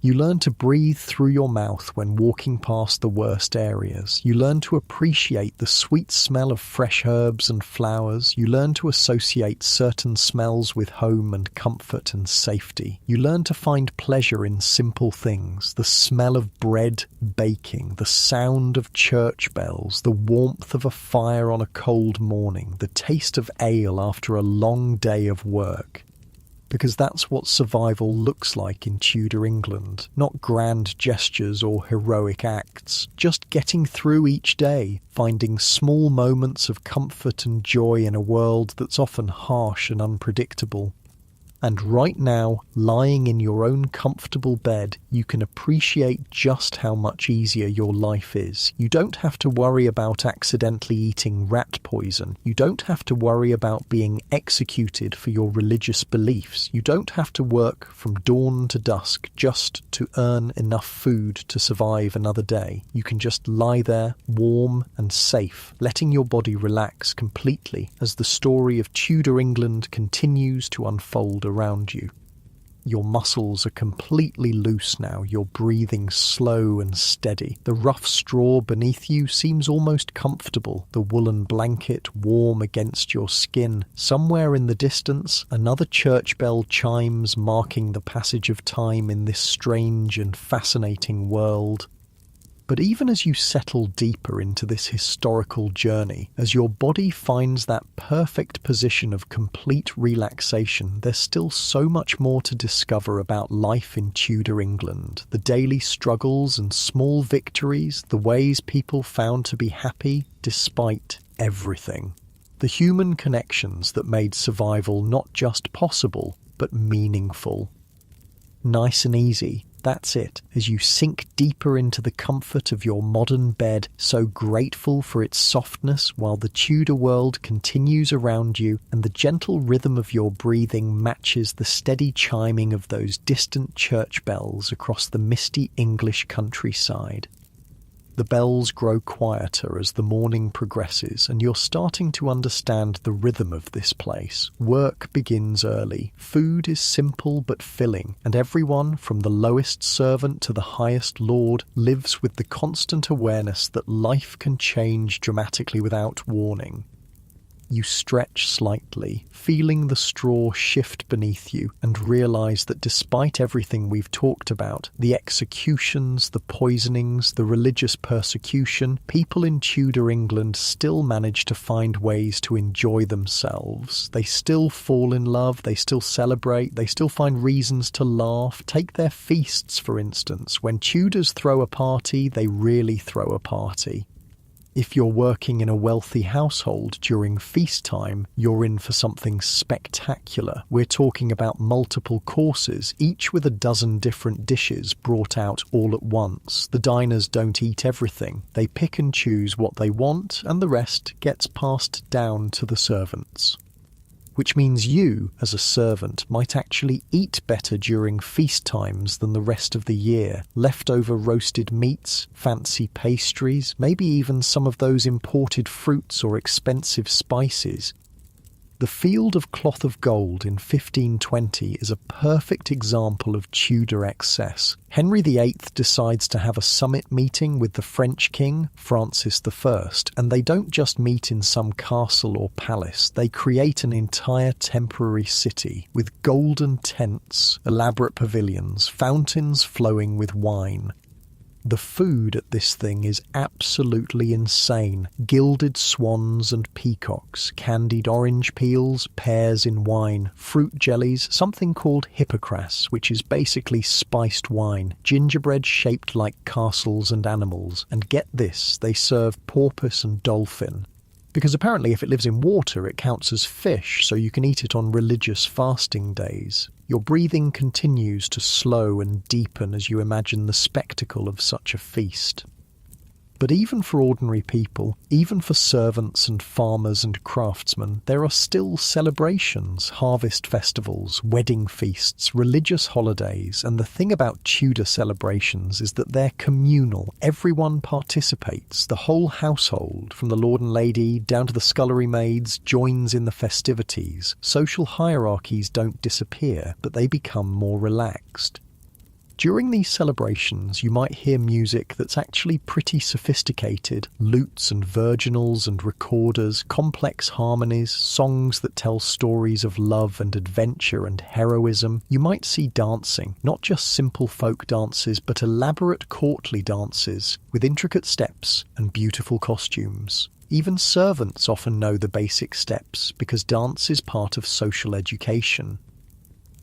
You learn to breathe through your mouth when walking past the worst areas. You learn to appreciate the sweet smell of fresh herbs and flowers. You learn to associate certain smells with home and comfort and safety. You learn to find pleasure in simple things. The smell of bread baking, the sound of church bells, the warmth of a fire on a cold morning, the taste of ale after a long day of work. Because that's what survival looks like in Tudor England. Not grand gestures or heroic acts, just getting through each day, finding small moments of comfort and joy in a world that's often harsh and unpredictable. And right now, lying in your own comfortable bed, you can appreciate just how much easier your life is. You don't have to worry about accidentally eating rat poison. You don't have to worry about being executed for your religious beliefs. You don't have to work from dawn to dusk just to earn enough food to survive another day. You can just lie there, warm and safe, letting your body relax completely as the story of Tudor England continues to unfold around you. Your muscles are completely loose now, you're breathing slow and steady. The rough straw beneath you seems almost comfortable, the woolen blanket warm against your skin. Somewhere in the distance, another church bell chimes, marking the passage of time in this strange and fascinating world. But even as you settle deeper into this historical journey, as your body finds that perfect position of complete relaxation, there's still so much more to discover about life in Tudor England. The daily struggles and small victories, the ways people found to be happy despite everything. The human connections that made survival not just possible, but meaningful. Nice and easy, That's it, as you sink deeper into the comfort of your modern bed, so grateful for its softness while the Tudor world continues around you and the gentle rhythm of your breathing matches the steady chiming of those distant church bells across the misty English countryside. The bells grow quieter as the morning progresses, and you're starting to understand the rhythm of this place. Work begins early, food is simple but filling, and everyone, from the lowest servant to the highest lord, lives with the constant awareness that life can change dramatically without warning. You stretch slightly, feeling the straw shift beneath you, and realise that despite everything we've talked about, the executions, the poisonings, the religious persecution, people in Tudor England still manage to find ways to enjoy themselves. They still fall in love, they still celebrate, they still find reasons to laugh. Take their feasts, for instance. When Tudors throw a party, they really throw a party. If you're working in a wealthy household during feast time, you're in for something spectacular. We're talking about multiple courses, each with a dozen different dishes brought out all at once. The diners don't eat everything. They pick and choose what they want, and the rest gets passed down to the servants. Which means you, as a servant, might actually eat better during feast times than the rest of the year. Leftover roasted meats, fancy pastries, maybe even some of those imported fruits or expensive spices. The Field of Cloth of Gold in 1520 is a perfect example of Tudor excess. Henry VIII decides to have a summit meeting with the French king, Francis I, and they don't just meet in some castle or palace, they create an entire temporary city with golden tents, elaborate pavilions, fountains flowing with wine. The food at this thing is absolutely insane. Gilded swans and peacocks, candied orange peels, pears in wine, fruit jellies, something called hippocras, which is basically spiced wine, gingerbread shaped like castles and animals, and get this, they serve porpoise and dolphin. Because apparently if it lives in water, it counts as fish, so you can eat it on religious fasting days. Your breathing continues to slow and deepen as you imagine the spectacle of such a feast. But even for ordinary people, even for servants and farmers and craftsmen, there are still celebrations, harvest festivals, wedding feasts, religious holidays, and the thing about Tudor celebrations is that they're communal. Everyone participates. The whole household, from the lord and lady down to the scullery maids, joins in the festivities. Social hierarchies don't disappear, but they become more relaxed. During these celebrations, you might hear music that's actually pretty sophisticated, lutes and virginals and recorders, complex harmonies, songs that tell stories of love and adventure and heroism. You might see dancing, not just simple folk dances, but elaborate courtly dances with intricate steps and beautiful costumes. Even servants often know the basic steps because dance is part of social education.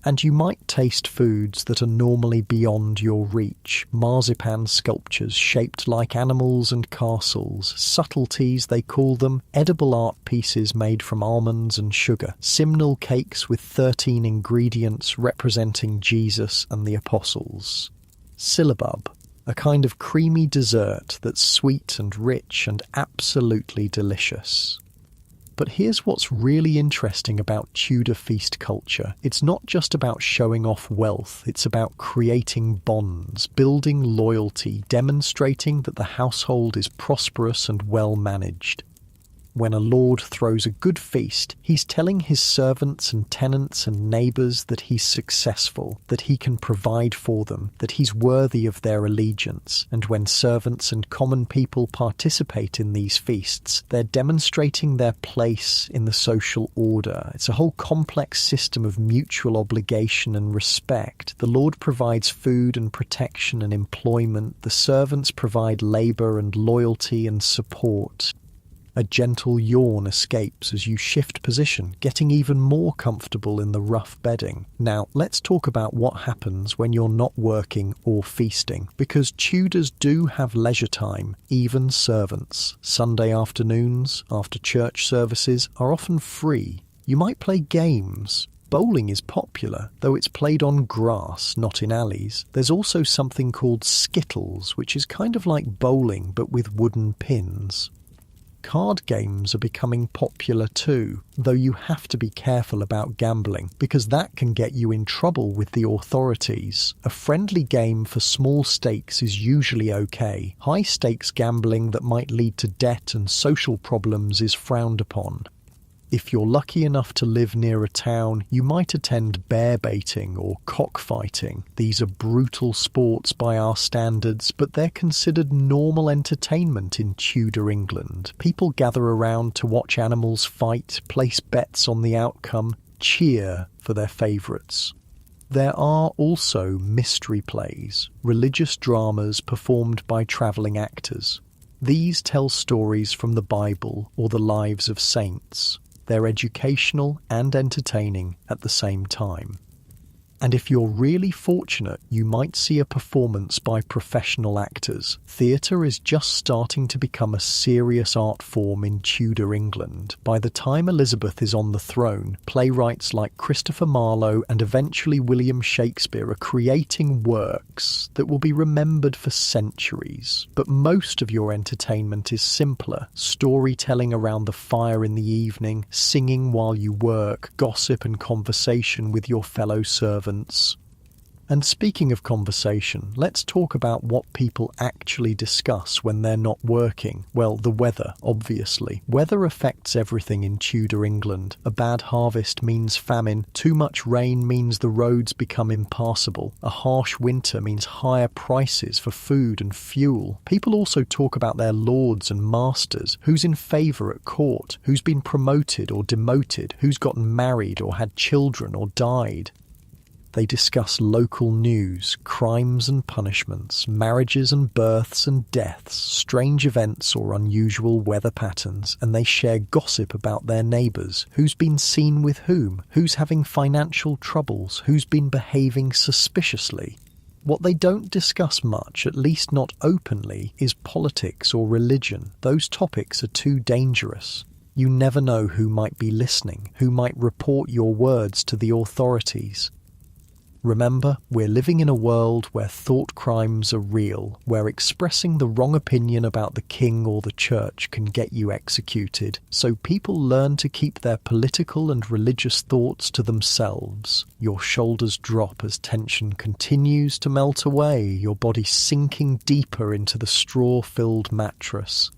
And you might taste foods that are normally beyond your reach. Marzipan sculptures shaped like animals and castles. Subtleties, they call them. Edible art pieces made from almonds and sugar. Simnel cakes with 13 ingredients representing Jesus and the apostles. Syllabub, a kind of creamy dessert that's sweet and rich and absolutely delicious. But here's what's really interesting about Tudor feast culture. It's not just about showing off wealth, it's about creating bonds, building loyalty, demonstrating that the household is prosperous and well managed. When a lord throws a good feast, he's telling his servants and tenants and neighbours that he's successful, that he can provide for them, that he's worthy of their allegiance. And when servants and common people participate in these feasts, they're demonstrating their place in the social order. It's a whole complex system of mutual obligation and respect. The lord provides food and protection and employment. The servants provide labour and loyalty and support. A gentle yawn escapes as you shift position, getting even more comfortable in the rough bedding. Now, let's talk about what happens when you're not working or feasting, because Tudors do have leisure time, even servants. Sunday afternoons, after church services, are often free. You might play games. Bowling is popular, though it's played on grass, not in alleys. There's also something called skittles, which is kind of like bowling but with wooden pins. Card games are becoming popular too, though you have to be careful about gambling, because that can get you in trouble with the authorities. A friendly game for small stakes is usually okay. High-stakes gambling that might lead to debt and social problems is frowned upon. If you're lucky enough to live near a town, you might attend bear baiting or cockfighting. These are brutal sports by our standards, but they're considered normal entertainment in Tudor England. People gather around to watch animals fight, place bets on the outcome, cheer for their favourites. There are also mystery plays, religious dramas performed by travelling actors. These tell stories from the Bible or the lives of saints. They're educational and entertaining at the same time. And if you're really fortunate, you might see a performance by professional actors. Theatre is just starting to become a serious art form in Tudor England. By the time Elizabeth is on the throne, playwrights like Christopher Marlowe and eventually William Shakespeare are creating works that will be remembered for centuries. But most of your entertainment is simpler: storytelling around the fire in the evening, singing while you work, gossip and conversation with your fellow servants. And speaking of conversation, let's talk about what people actually discuss when they're not working. Well, the weather, obviously. Weather affects everything in Tudor England. A bad harvest means famine. Too much rain means the roads become impassable. A harsh winter means higher prices for food and fuel. People also talk about their lords and masters, who's in favour at court, who's been promoted or demoted, who's gotten married or had children or died. They discuss local news, crimes and punishments, marriages and births and deaths, strange events or unusual weather patterns, and they share gossip about their neighbours, who's been seen with whom, who's having financial troubles, who's been behaving suspiciously. What they don't discuss much, at least not openly, is politics or religion. Those topics are too dangerous. You never know who might be listening, who might report your words to the authorities. Remember, we're living in a world where thought crimes are real, where expressing the wrong opinion about the king or the church can get you executed, so people learn to keep their political and religious thoughts to themselves. Your shoulders drop as tension continues to melt away, your body sinking deeper into the straw-filled mattress.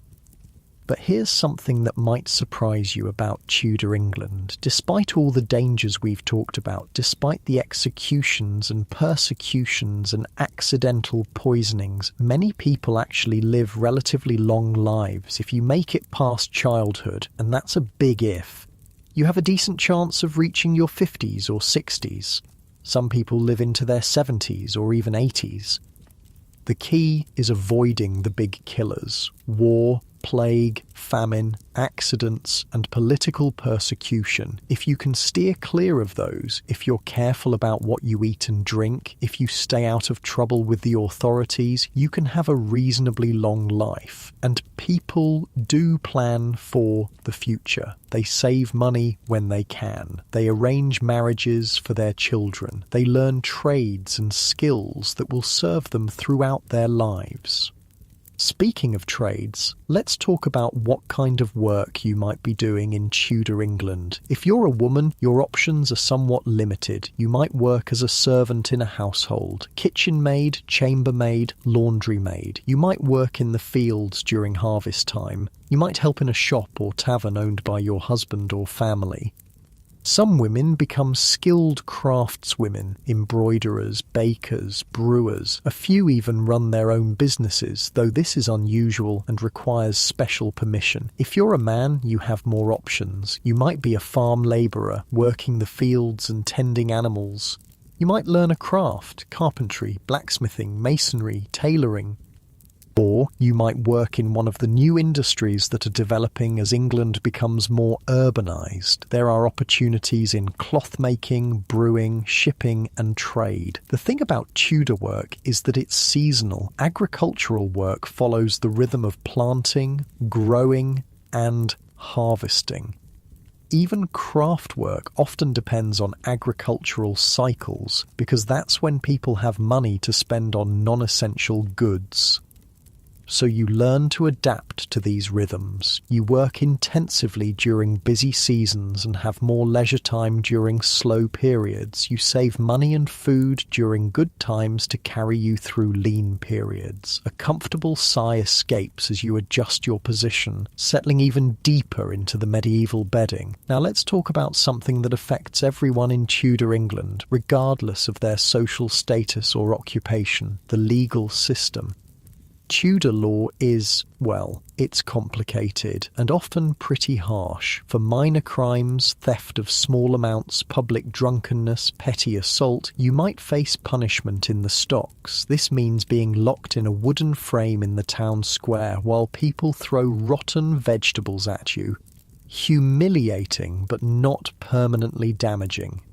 But here's something that might surprise you about Tudor England. Despite all the dangers we've talked about, despite the executions and persecutions and accidental poisonings, many people actually live relatively long lives if you make it past childhood, and that's a big if. You have a decent chance of reaching your 50s or 60s. Some people live into their 70s or even 80s. The key is avoiding the big killers: war, plague, famine, accidents, and political persecution. If you can steer clear of those, if you're careful about what you eat and drink, if you stay out of trouble with the authorities, you can have a reasonably long life. And people do plan for the future. They save money when they can. They arrange marriages for their children. They learn trades and skills that will serve them throughout their lives. Speaking of trades, let's talk about what kind of work you might be doing in Tudor England. If you're a woman, your options are somewhat limited. You might work as a servant in a household, kitchen maid, chambermaid, laundry maid. You might work in the fields during harvest time. You might help in a shop or tavern owned by your husband or family. Some women become skilled craftswomen, embroiderers, bakers, brewers. A few even run their own businesses, though this is unusual and requires special permission. If you're a man, you have more options. You might be a farm labourer, working the fields and tending animals. You might learn a craft: carpentry, blacksmithing, masonry, tailoring. Or you might work in one of the new industries that are developing as England becomes more urbanised. There are opportunities in cloth making, brewing, shipping and trade. The thing about Tudor work is that it's seasonal. Agricultural work follows the rhythm of planting, growing and harvesting. Even craft work often depends on agricultural cycles, because that's when people have money to spend on non-essential goods. So you learn to adapt to these rhythms. You work intensively during busy seasons and have more leisure time during slow periods. You save money and food during good times to carry you through lean periods. A comfortable sigh escapes as you adjust your position, settling even deeper into the medieval bedding. Now let's talk about something that affects everyone in Tudor England, regardless of their social status or occupation: the legal system. Tudor law is, well, it's complicated and often pretty harsh. For minor crimes, theft of small amounts, public drunkenness, petty assault, you might face punishment in the stocks. This means being locked in a wooden frame in the town square while people throw rotten vegetables at you. Humiliating, but not permanently damaging.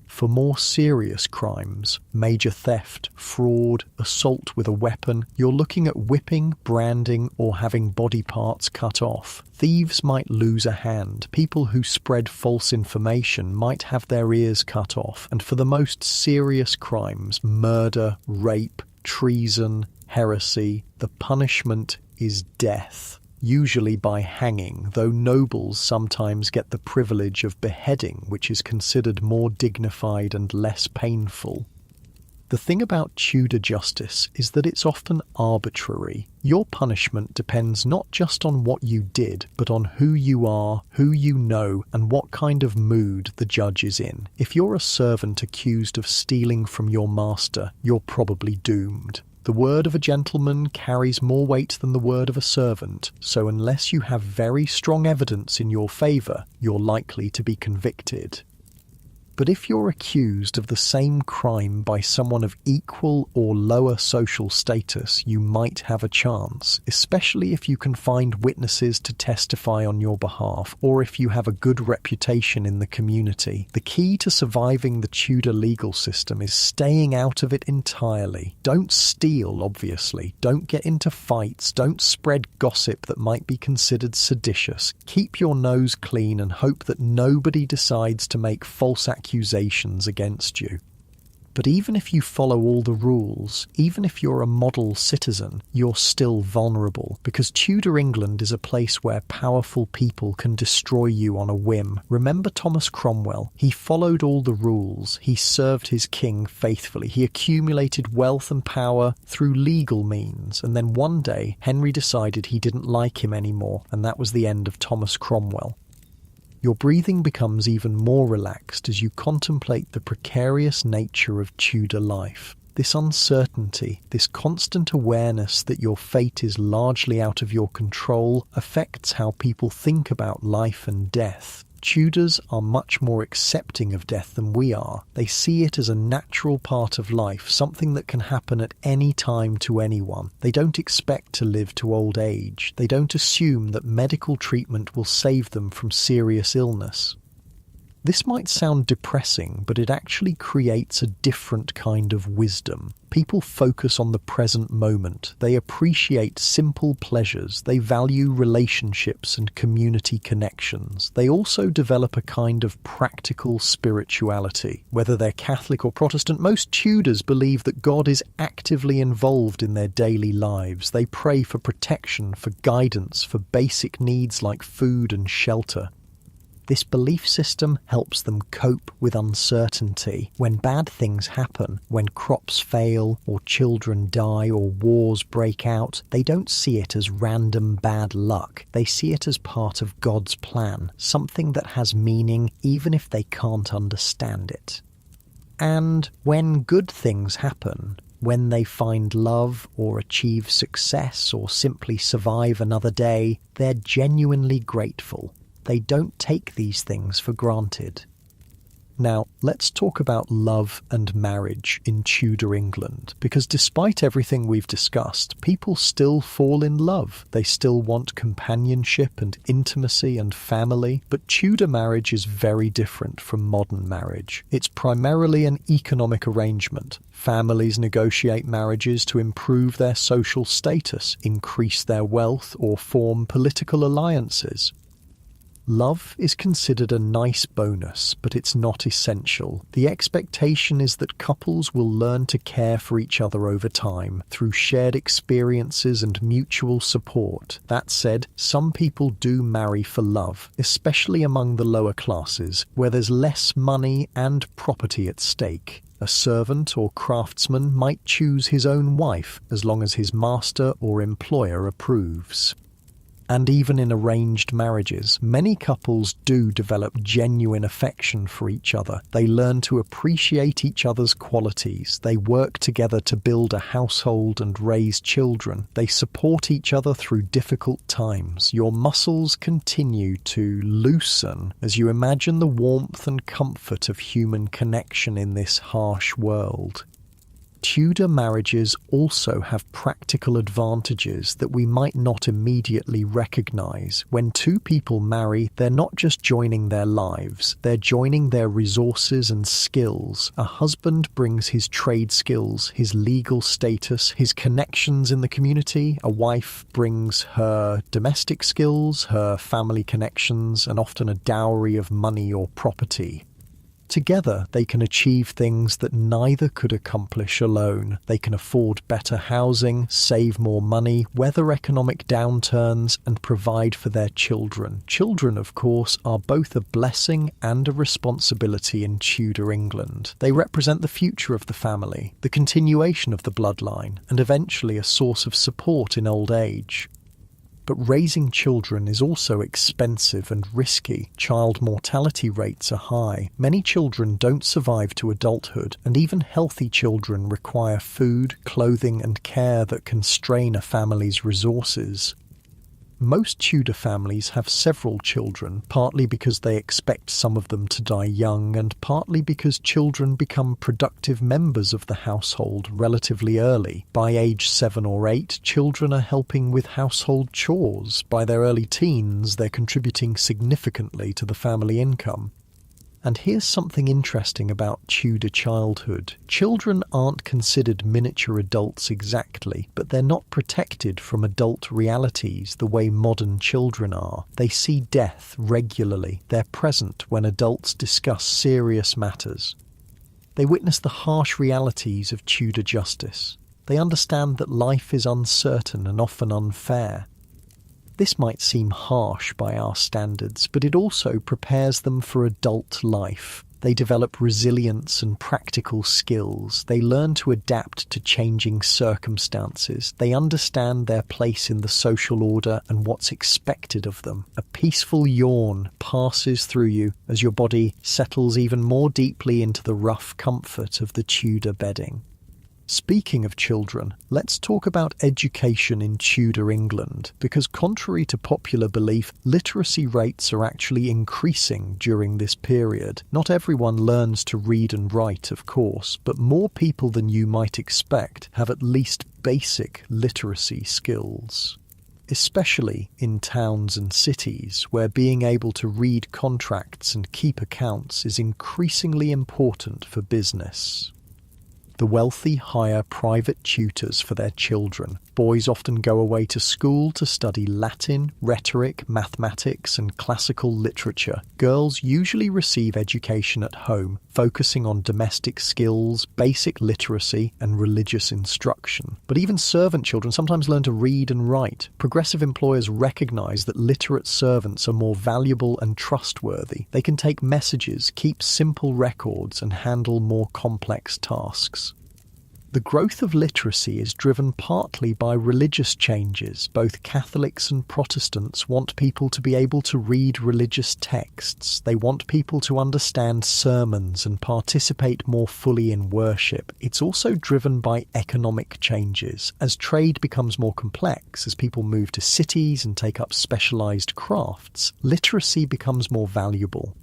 For more serious crimes, major theft, fraud, assault with a weapon, you're looking at whipping, branding, or having body parts cut off. Thieves might lose a hand. People who spread false information might have their ears cut off. And for the most serious crimes, murder, rape, treason, heresy, the punishment is death. Usually by hanging, though nobles sometimes get the privilege of beheading, which is considered more dignified and less painful. The thing about Tudor justice is that it's often arbitrary. Your punishment depends not just on what you did, but on who you are, who you know, and what kind of mood the judge is in. If you're a servant accused of stealing from your master, you're probably doomed. The word of a gentleman carries more weight than the word of a servant, so unless you have very strong evidence in your favour, you're likely to be convicted. But if you're accused of the same crime by someone of equal or lower social status, you might have a chance, especially if you can find witnesses to testify on your behalf, or if you have a good reputation in the community. The key to surviving the Tudor legal system is staying out of it entirely. Don't steal, obviously. Don't get into fights. Don't spread gossip that might be considered seditious. Keep your nose clean and hope that nobody decides to make false accusations against you. But even if you follow all the rules, even if you're a model citizen, you're still vulnerable, because Tudor England is a place where powerful people can destroy you on a whim. Remember Thomas Cromwell? He followed all the rules. He served his king faithfully. He accumulated wealth and power through legal means. And then one day, Henry decided he didn't like him anymore, and that was the end of Thomas Cromwell. Your breathing becomes even more relaxed as you contemplate the precarious nature of Tudor life. This uncertainty, this constant awareness that your fate is largely out of your control, affects how people think about life and death. Tudors are much more accepting of death than we are. They see it as a natural part of life, something that can happen at any time to anyone. They don't expect to live to old age. They don't assume that medical treatment will save them from serious illness. This might sound depressing, but it actually creates a different kind of wisdom. People focus on the present moment. They appreciate simple pleasures. They value relationships and community connections. They also develop a kind of practical spirituality. Whether they're Catholic or Protestant, most Tudors believe that God is actively involved in their daily lives. They pray for protection, for guidance, for basic needs like food and shelter. This belief system helps them cope with uncertainty. When bad things happen, when crops fail, or children die, or wars break out, they don't see it as random bad luck. They see it as part of God's plan, something that has meaning even if they can't understand it. And when good things happen, when they find love or achieve success or simply survive another day, they're genuinely grateful. They don't take these things for granted. Now, let's talk about love and marriage in Tudor England, because despite everything we've discussed, people still fall in love. They still want companionship and intimacy and family, but Tudor marriage is very different from modern marriage. It's primarily an economic arrangement. Families negotiate marriages to improve their social status, increase their wealth, or form political alliances. Love is considered a nice bonus, but it's not essential. The expectation is that couples will learn to care for each other over time through shared experiences and mutual support. That said, some people do marry for love, especially among the lower classes, where there's less money and property at stake. A servant or craftsman might choose his own wife as long as his master or employer approves. And even in arranged marriages, many couples do develop genuine affection for each other. They learn to appreciate each other's qualities. They work together to build a household and raise children. They support each other through difficult times. Your muscles continue to loosen as you imagine the warmth and comfort of human connection in this harsh world. Tudor marriages also have practical advantages that we might not immediately recognise. When two people marry, they're not just joining their lives, they're joining their resources and skills. A husband brings his trade skills, his legal status, his connections in the community. A wife brings her domestic skills, her family connections, and often a dowry of money or property. Together, they can achieve things that neither could accomplish alone. They can afford better housing, save more money, weather economic downturns, and provide for their children. Children, of course, are both a blessing and a responsibility in Tudor England. They represent the future of the family, the continuation of the bloodline, and eventually a source of support in old age. But raising children is also expensive and risky. Child mortality rates are high. Many children don't survive to adulthood, and even healthy children require food, clothing, and care that can strain a family's resources. Most Tudor families have several children, partly because they expect some of them to die young, and partly because children become productive members of the household relatively early. By age 7 or 8, children are helping with household chores. By their early teens, they're contributing significantly to the family income. And here's something interesting about Tudor childhood. Children aren't considered miniature adults exactly, but they're not protected from adult realities the way modern children are. They see death regularly. They're present when adults discuss serious matters. They witness the harsh realities of Tudor justice. They understand that life is uncertain and often unfair. This might seem harsh by our standards, but it also prepares them for adult life. They develop resilience and practical skills. They learn to adapt to changing circumstances. They understand their place in the social order and what's expected of them. A peaceful yawn passes through you as your body settles even more deeply into the rough comfort of the Tudor bedding. Speaking of children, let's talk about education in Tudor England, because contrary to popular belief, literacy rates are actually increasing during this period. Not everyone learns to read and write, of course, but more people than you might expect have at least basic literacy skills. Especially in towns and cities, where being able to read contracts and keep accounts is increasingly important for business. The wealthy hire private tutors for their children. Boys often go away to school to study Latin, rhetoric, mathematics, and classical literature. Girls usually receive education at home, focusing on domestic skills, basic literacy, and religious instruction. But even servant children sometimes learn to read and write. Progressive employers recognize that literate servants are more valuable and trustworthy. They can take messages, keep simple records, and handle more complex tasks. The growth of literacy is driven partly by religious changes. Both Catholics and Protestants want people to be able to read religious texts. They want people to understand sermons and participate more fully in worship. It's also driven by economic changes. As trade becomes more complex, as people move to cities and take up specialised crafts, literacy becomes more valuable.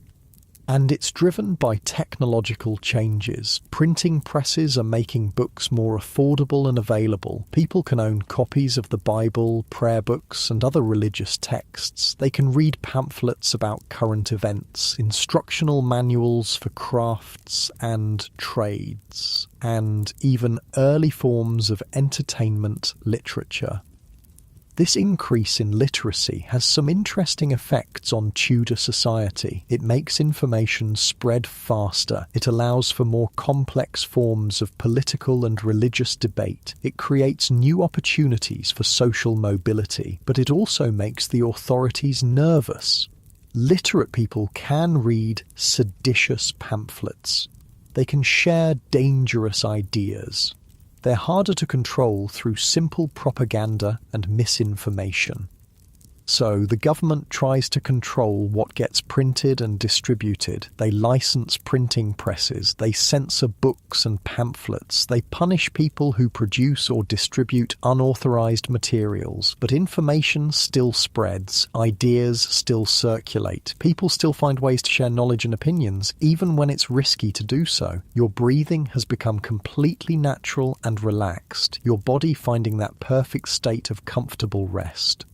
And it's driven by technological changes. Printing presses are making books more affordable and available. People can own copies of the Bible, prayer books, and other religious texts. They can read pamphlets about current events, instructional manuals for crafts and trades, and even early forms of entertainment literature. This increase in literacy has some interesting effects on Tudor society. It makes information spread faster. It allows for more complex forms of political and religious debate. It creates new opportunities for social mobility, but it also makes the authorities nervous. Literate people can read seditious pamphlets. They can share dangerous ideas. They're harder to control through simple propaganda and misinformation. So the government tries to control what gets printed and distributed. They license printing presses. They censor books and pamphlets. They punish people who produce or distribute unauthorized materials. But information still spreads. Ideas still circulate. People still find ways to share knowledge and opinions, even when it's risky to do so. Your breathing has become completely natural and relaxed, your body finding that perfect state of comfortable rest.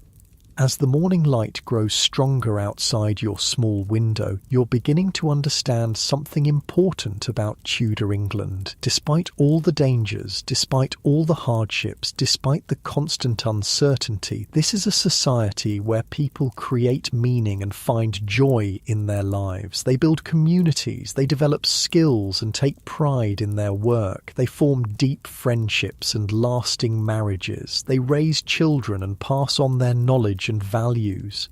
As the morning light grows stronger outside your small window, you're beginning to understand something important about Tudor England. Despite all the dangers, despite all the hardships, despite the constant uncertainty, this is a society where people create meaning and find joy in their lives. They build communities, they develop skills and take pride in their work. They form deep friendships and lasting marriages. They raise children and pass on their knowledge and values.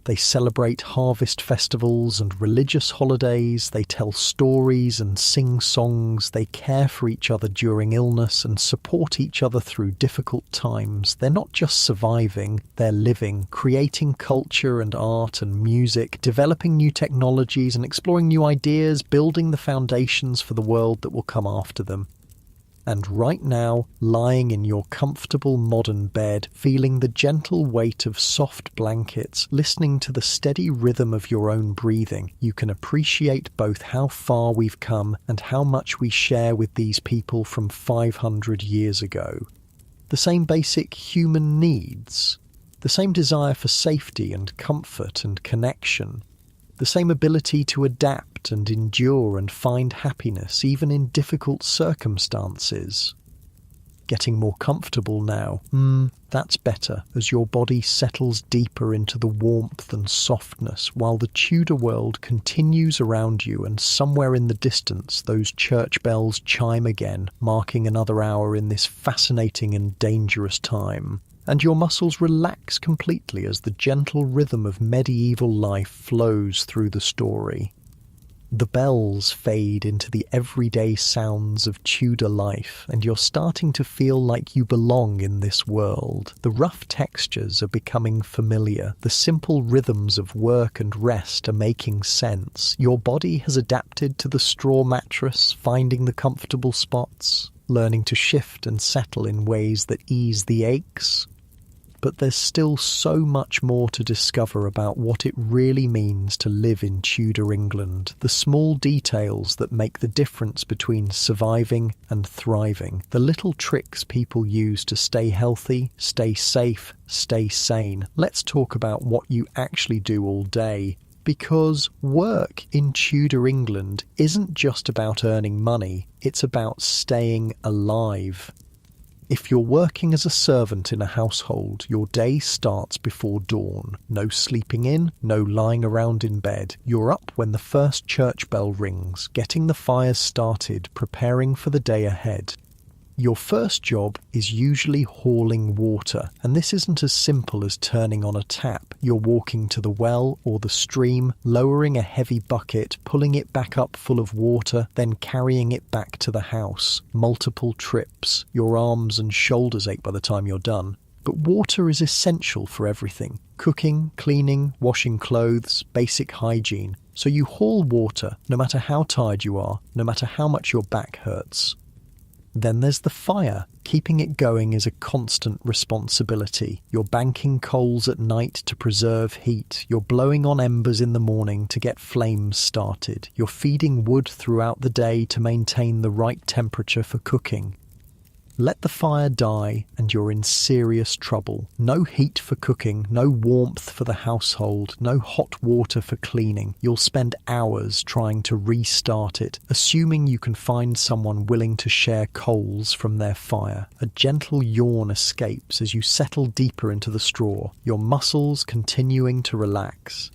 They celebrate harvest festivals and religious holidays. They tell stories and sing songs. They care for each other during illness and support each other through difficult times. They're not just surviving, they're living, creating culture and art and music, developing new technologies and exploring new ideas, building the foundations for the world that will come after them. And right now, lying in your comfortable modern bed, feeling the gentle weight of soft blankets, listening to the steady rhythm of your own breathing, you can appreciate both how far we've come and how much we share with these people from 500 years ago. The same basic human needs, the same desire for safety and comfort and connection, the same ability to adapt and endure and find happiness even in difficult circumstances. Getting more comfortable now, that's better, as your body settles deeper into the warmth and softness while the Tudor world continues around you, and somewhere in the distance those church bells chime again, marking another hour in this fascinating and dangerous time. And your muscles relax completely as the gentle rhythm of medieval life flows through the story. The bells fade into the everyday sounds of Tudor life, and you're starting to feel like you belong in this world. The rough textures are becoming familiar. The simple rhythms of work and rest are making sense. Your body has adapted to the straw mattress, finding the comfortable spots, learning to shift and settle in ways that ease the aches. But there's still so much more to discover about what it really means to live in Tudor England, the small details that make the difference between surviving and thriving, the little tricks people use to stay healthy, stay safe, stay sane. Let's talk about what you actually do all day. Because work in Tudor England isn't just about earning money, it's about staying alive. If you're working as a servant in a household, your day starts before dawn. No sleeping in, no lying around in bed. You're up when the first church bell rings, getting the fires started, preparing for the day ahead. Your first job is usually hauling water, and this isn't as simple as turning on a tap. You're walking to the well or the stream, lowering a heavy bucket, pulling it back up full of water, then carrying it back to the house. Multiple trips. Your arms and shoulders ache by the time you're done. But water is essential for everything. Cooking, cleaning, washing clothes, basic hygiene. So you haul water, no matter how tired you are, no matter how much your back hurts. Then there's the fire. Keeping it going is a constant responsibility. You're banking coals at night to preserve heat. You're blowing on embers in the morning to get flames started. You're feeding wood throughout the day to maintain the right temperature for cooking. Let the fire die and you're in serious trouble. No heat for cooking, no warmth for the household, no hot water for cleaning. You'll spend hours trying to restart it, assuming you can find someone willing to share coals from their fire. A gentle yawn escapes as you settle deeper into the straw, your muscles continuing to relax.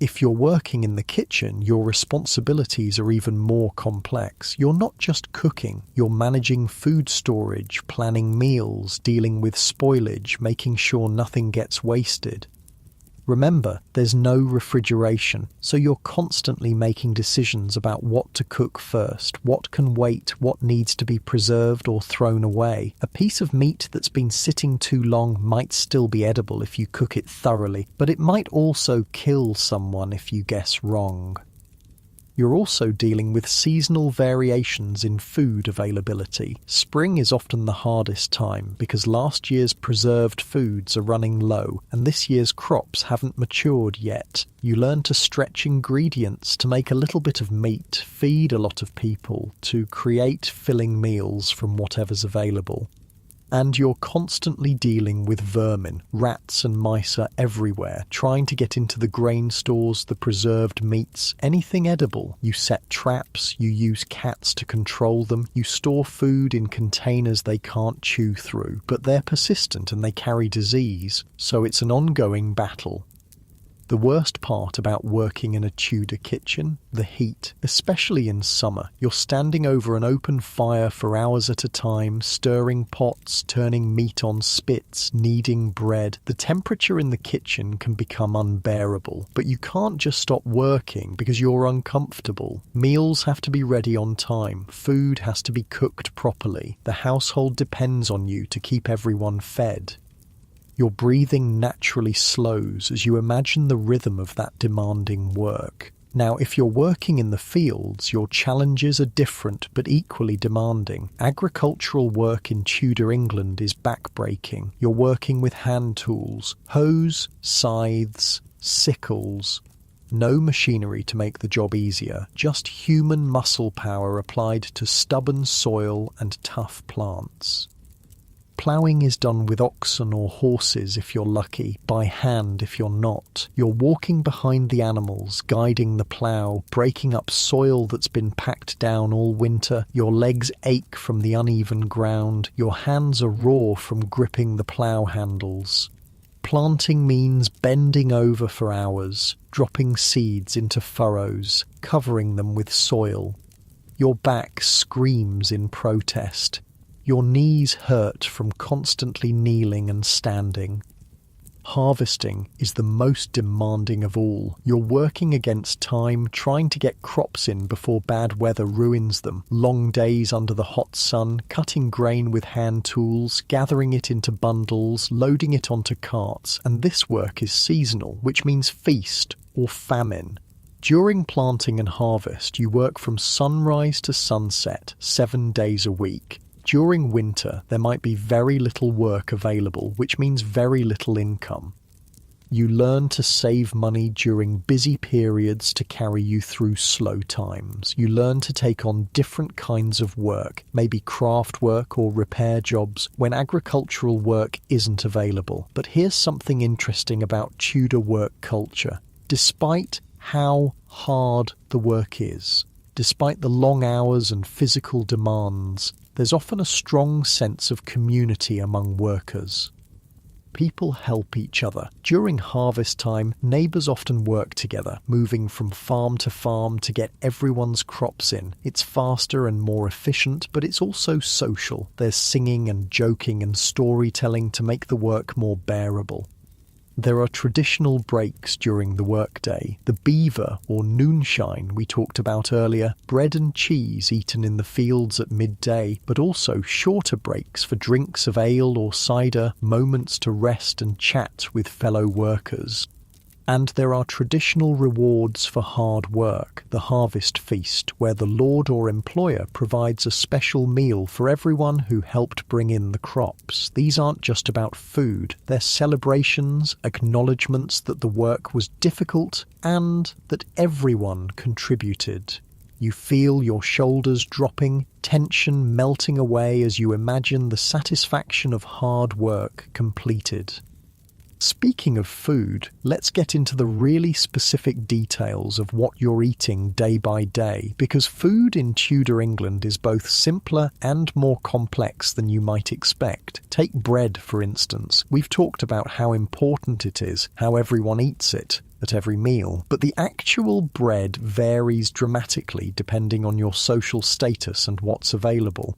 If you're working in the kitchen, your responsibilities are even more complex. You're not just cooking, you're managing food storage, planning meals, dealing with spoilage, making sure nothing gets wasted. Remember, there's no refrigeration, so you're constantly making decisions about what to cook first, what can wait, what needs to be preserved or thrown away. A piece of meat that's been sitting too long might still be edible if you cook it thoroughly, but it might also kill someone if you guess wrong. You're also dealing with seasonal variations in food availability. Spring is often the hardest time because last year's preserved foods are running low and this year's crops haven't matured yet. You learn to stretch ingredients to make a little bit of meat, feed a lot of people, to create filling meals from whatever's available. And you're constantly dealing with vermin. Rats and mice are everywhere, trying to get into the grain stores, the preserved meats, anything edible. You set traps, you use cats to control them, you store food in containers they can't chew through, but they're persistent and they carry disease, so it's an ongoing battle. The worst part about working in a Tudor kitchen? The heat, especially in summer. You're standing over an open fire for hours at a time, stirring pots, turning meat on spits, kneading bread. The temperature in the kitchen can become unbearable, but you can't just stop working because you're uncomfortable. Meals have to be ready on time, food has to be cooked properly. The household depends on you to keep everyone fed. Your breathing naturally slows as you imagine the rhythm of that demanding work. Now, if you're working in the fields, your challenges are different but equally demanding. Agricultural work in Tudor England is backbreaking. You're working with hand tools, hoes, scythes, sickles. No machinery to make the job easier, just human muscle power applied to stubborn soil and tough plants. Ploughing is done with oxen or horses if you're lucky, by hand if you're not. You're walking behind the animals, guiding the plough, breaking up soil that's been packed down all winter. Your legs ache from the uneven ground. Your hands are raw from gripping the plough handles. Planting means bending over for hours, dropping seeds into furrows, covering them with soil. Your back screams in protest. Your knees hurt from constantly kneeling and standing. Harvesting is the most demanding of all. You're working against time, trying to get crops in before bad weather ruins them. Long days under the hot sun, cutting grain with hand tools, gathering it into bundles, loading it onto carts, and this work is seasonal, which means feast or famine. During planting and harvest, you work from sunrise to sunset, 7 days a week. During winter, there might be very little work available, which means very little income. You learn to save money during busy periods to carry you through slow times. You learn to take on different kinds of work, maybe craft work or repair jobs, when agricultural work isn't available. But here's something interesting about Tudor work culture. Despite how hard the work is, despite the long hours and physical demands, there's often a strong sense of community among workers. People help each other. During harvest time, neighbours often work together, moving from farm to farm to get everyone's crops in. It's faster and more efficient, but it's also social. There's singing and joking and storytelling to make the work more bearable. There are traditional breaks during the workday. The beaver or noonshine we talked about earlier, bread and cheese eaten in the fields at midday, but also shorter breaks for drinks of ale or cider, moments to rest and chat with fellow workers. And there are traditional rewards for hard work, the harvest feast, where the lord or employer provides a special meal for everyone who helped bring in the crops. These aren't just about food, they're celebrations, acknowledgements that the work was difficult and that everyone contributed. You feel your shoulders dropping, tension melting away as you imagine the satisfaction of hard work completed. Speaking of food, let's get into the really specific details of what you're eating day by day, because food in Tudor England is both simpler and more complex than you might expect. Take bread, for instance. We've talked about how important it is, how everyone eats it at every meal, but the actual bread varies dramatically depending on your social status and what's available.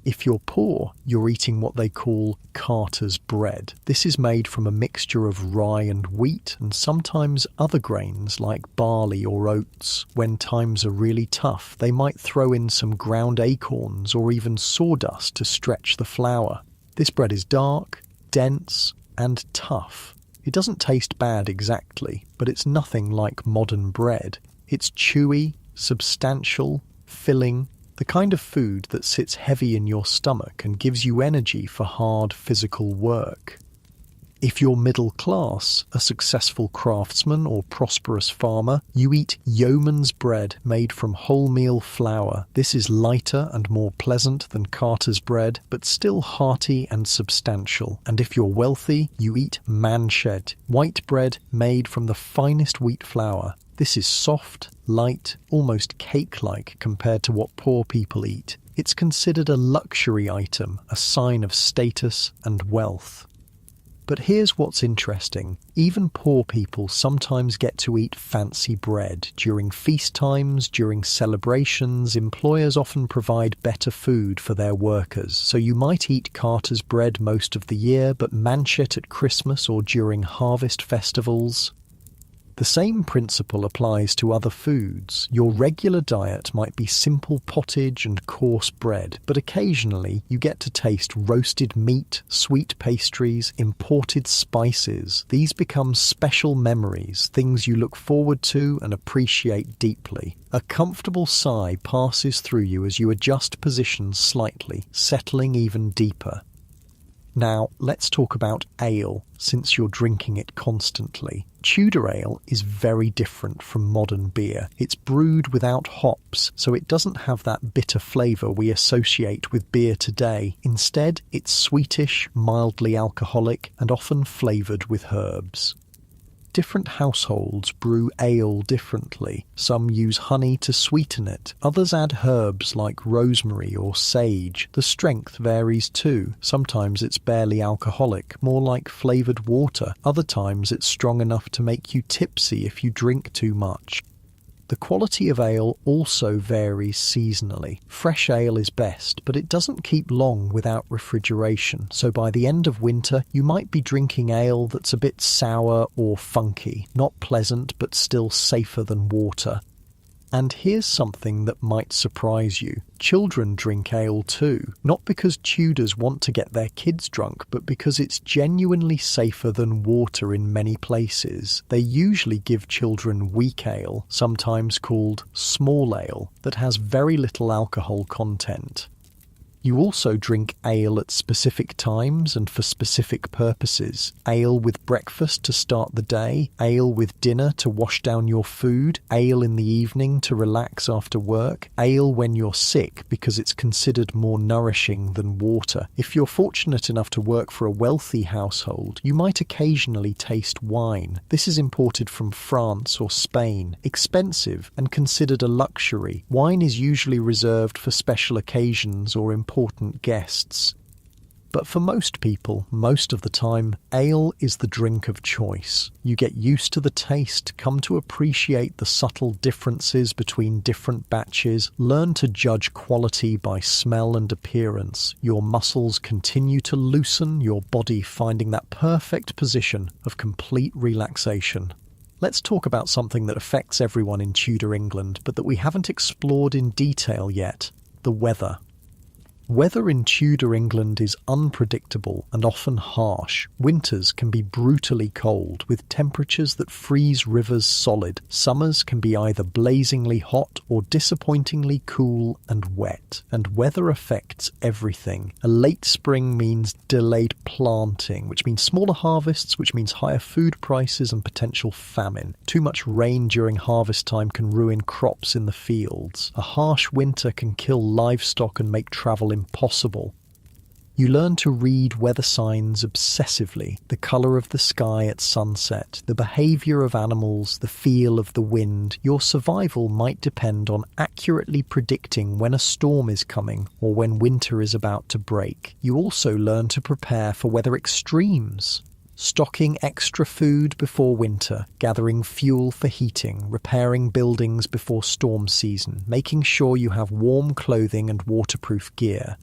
If you're poor, you're eating what they call carter's bread. This is made from a mixture of rye and wheat and sometimes other grains like barley or oats. When times are really tough, they might throw in some ground acorns or even sawdust to stretch the flour. This bread is dark, dense, and tough. It doesn't taste bad exactly, but it's nothing like modern bread. It's chewy, substantial, filling, the kind of food that sits heavy in your stomach and gives you energy for hard physical work. If you're middle class, a successful craftsman or prosperous farmer, you eat yeoman's bread made from wholemeal flour. This is lighter and more pleasant than carter's bread, but still hearty and substantial. And if you're wealthy, you eat manchet, white bread made from the finest wheat flour. This is soft, light, almost cake-like compared to what poor people eat. It's considered a luxury item, a sign of status and wealth. But here's what's interesting. Even poor people sometimes get to eat fancy bread. During feast times, during celebrations, employers often provide better food for their workers. So you might eat carter's bread most of the year, but manchet at Christmas or during harvest festivals. The same principle applies to other foods. Your regular diet might be simple pottage and coarse bread, but occasionally you get to taste roasted meat, sweet pastries, imported spices. These become special memories, things you look forward to and appreciate deeply. A comfortable sigh passes through you as you adjust positions slightly, settling even deeper. Now, let's talk about ale, since you're drinking it constantly. Tudor ale is very different from modern beer. It's brewed without hops, so it doesn't have that bitter flavour we associate with beer today. Instead, it's sweetish, mildly alcoholic, and often flavoured with herbs. Different households brew ale differently. Some use honey to sweeten it. Others add herbs like rosemary or sage. The strength varies too. Sometimes it's barely alcoholic, more like flavoured water. Other times it's strong enough to make you tipsy if you drink too much. The quality of ale also varies seasonally. Fresh ale is best, but it doesn't keep long without refrigeration, so by the end of winter you might be drinking ale that's a bit sour or funky, not pleasant but still safer than water. And here's something that might surprise you. Children drink ale too, not because Tudors want to get their kids drunk, but because it's genuinely safer than water in many places. They usually give children weak ale, sometimes called small ale, that has very little alcohol content. You also drink ale at specific times and for specific purposes. Ale with breakfast to start the day, ale with dinner to wash down your food, ale in the evening to relax after work, ale when you're sick because it's considered more nourishing than water. If you're fortunate enough to work for a wealthy household, you might occasionally taste wine. This is imported from France or Spain. Expensive and considered a luxury. Wine is usually reserved for special occasions or important guests. But for most people, most of the time, ale is the drink of choice. You get used to the taste, come to appreciate the subtle differences between different batches, learn to judge quality by smell and appearance. Your muscles continue to loosen, your body finding that perfect position of complete relaxation. Let's talk about something that affects everyone in Tudor England, but that we haven't explored in detail yet: the weather. Weather in Tudor England is unpredictable and often harsh. Winters can be brutally cold, with temperatures that freeze rivers solid. Summers can be either blazingly hot or disappointingly cool and wet. And weather affects everything. A late spring means delayed planting, which means smaller harvests, which means higher food prices and potential famine. Too much rain during harvest time can ruin crops in the fields. A harsh winter can kill livestock and make travel impossible. You learn to read weather signs obsessively, the colour of the sky at sunset, the behaviour of animals, the feel of the wind. Your survival might depend on accurately predicting when a storm is coming or when winter is about to break. You also learn to prepare for weather extremes. Stocking extra food before winter, gathering fuel for heating, repairing buildings before storm season, making sure you have warm clothing and waterproof gear.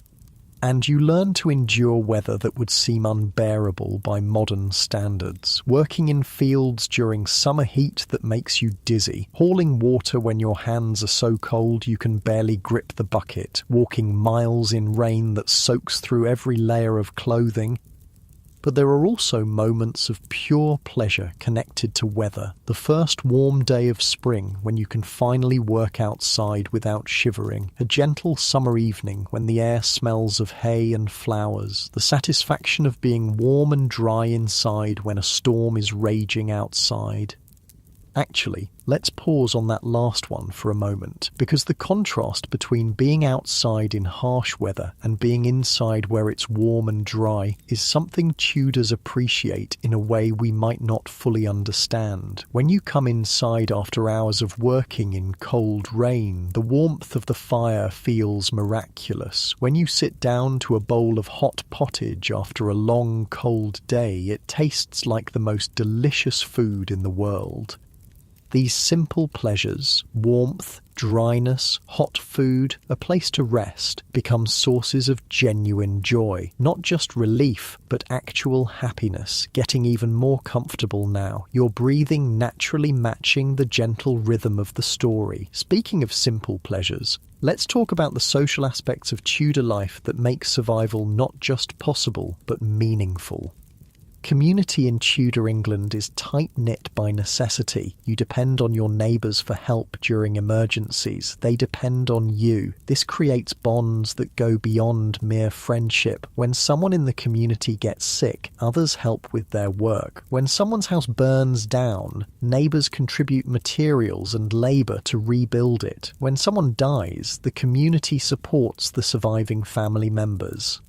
And you learn to endure weather that would seem unbearable by modern standards, working in fields during summer heat that makes you dizzy, hauling water when your hands are so cold you can barely grip the bucket, walking miles in rain that soaks through every layer of clothing. But there are also moments of pure pleasure connected to weather. The first warm day of spring when you can finally work outside without shivering. A gentle summer evening when the air smells of hay and flowers. The satisfaction of being warm and dry inside when a storm is raging outside. Actually, let's pause on that last one for a moment, because the contrast between being outside in harsh weather and being inside where it's warm and dry is something Tudors appreciate in a way we might not fully understand. When you come inside after hours of working in cold rain, the warmth of the fire feels miraculous. When you sit down to a bowl of hot pottage after a long cold day, it tastes like the most delicious food in the world. These simple pleasures, warmth, dryness, hot food, a place to rest, become sources of genuine joy. Not just relief, but actual happiness, getting even more comfortable now. Your breathing naturally matching the gentle rhythm of the story. Speaking of simple pleasures, let's talk about the social aspects of Tudor life that make survival not just possible, but meaningful. Community in Tudor England is tight-knit by necessity. You depend on your neighbours for help during emergencies. They depend on you. This creates bonds that go beyond mere friendship. When someone in the community gets sick, others help with their work. When someone's house burns down, neighbours contribute materials and labour to rebuild it. When someone dies, the community supports the surviving family members.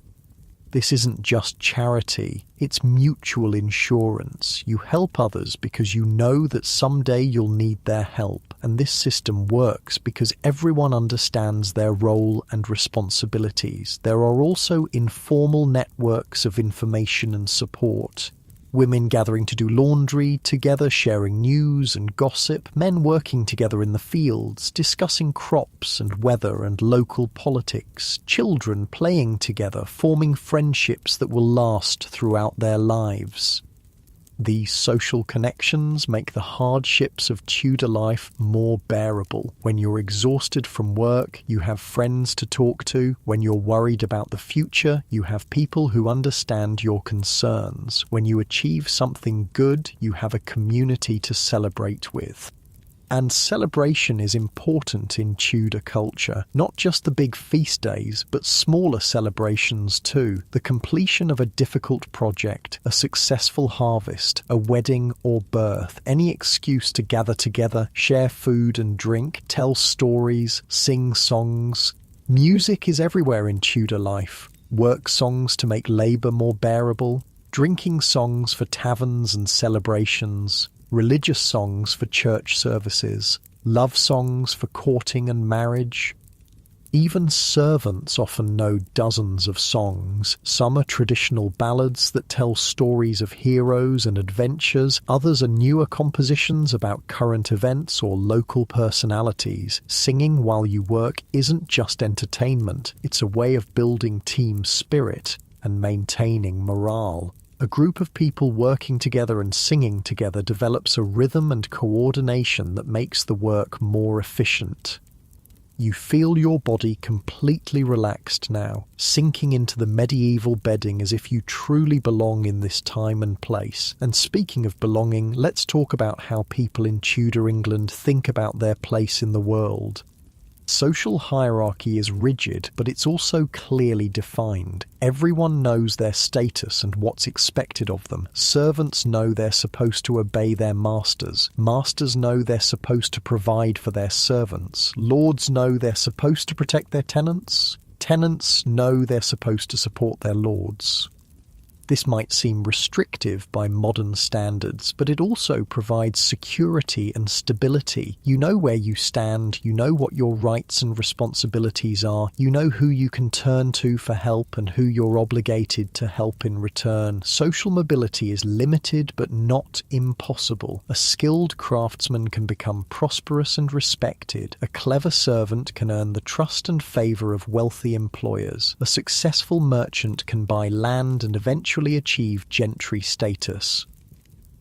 This isn't just charity, it's mutual insurance. You help others because you know that someday you'll need their help, and this system works because everyone understands their role and responsibilities. There are also informal networks of information and support. Women gathering to do laundry together, sharing news and gossip, men working together in the fields, discussing crops and weather and local politics, children playing together, forming friendships that will last throughout their lives. These social connections make the hardships of Tudor life more bearable. When you're exhausted from work, you have friends to talk to. When you're worried about the future, you have people who understand your concerns. When you achieve something good, you have a community to celebrate with. And celebration is important in Tudor culture, not just the big feast days, but smaller celebrations too. The completion of a difficult project, a successful harvest, a wedding or birth, any excuse to gather together, share food and drink, tell stories, sing songs. Music is everywhere in Tudor life. Work songs to make labour more bearable, drinking songs for taverns and celebrations, religious songs for church services, love songs for courting and marriage. Even servants often know dozens of songs. Some are traditional ballads that tell stories of heroes and adventures. Others are newer compositions about current events or local personalities. Singing while you work isn't just entertainment. It's a way of building team spirit and maintaining morale. A group of people working together and singing together develops a rhythm and coordination that makes the work more efficient. You feel your body completely relaxed now, sinking into the medieval bedding as if you truly belong in this time and place. And speaking of belonging, let's talk about how people in Tudor England think about their place in the world. Social hierarchy is rigid, but it's also clearly defined. Everyone knows their status and what's expected of them. Servants know they're supposed to obey their masters. Masters know they're supposed to provide for their servants. Lords know they're supposed to protect their tenants. Tenants know they're supposed to support their lords. This might seem restrictive by modern standards, but it also provides security and stability. You know where you stand, you know what your rights and responsibilities are, you know who you can turn to for help and who you're obligated to help in return. Social mobility is limited but not impossible. A skilled craftsman can become prosperous and respected. A clever servant can earn the trust and favour of wealthy employers. A successful merchant can buy land and eventually achieve gentry status.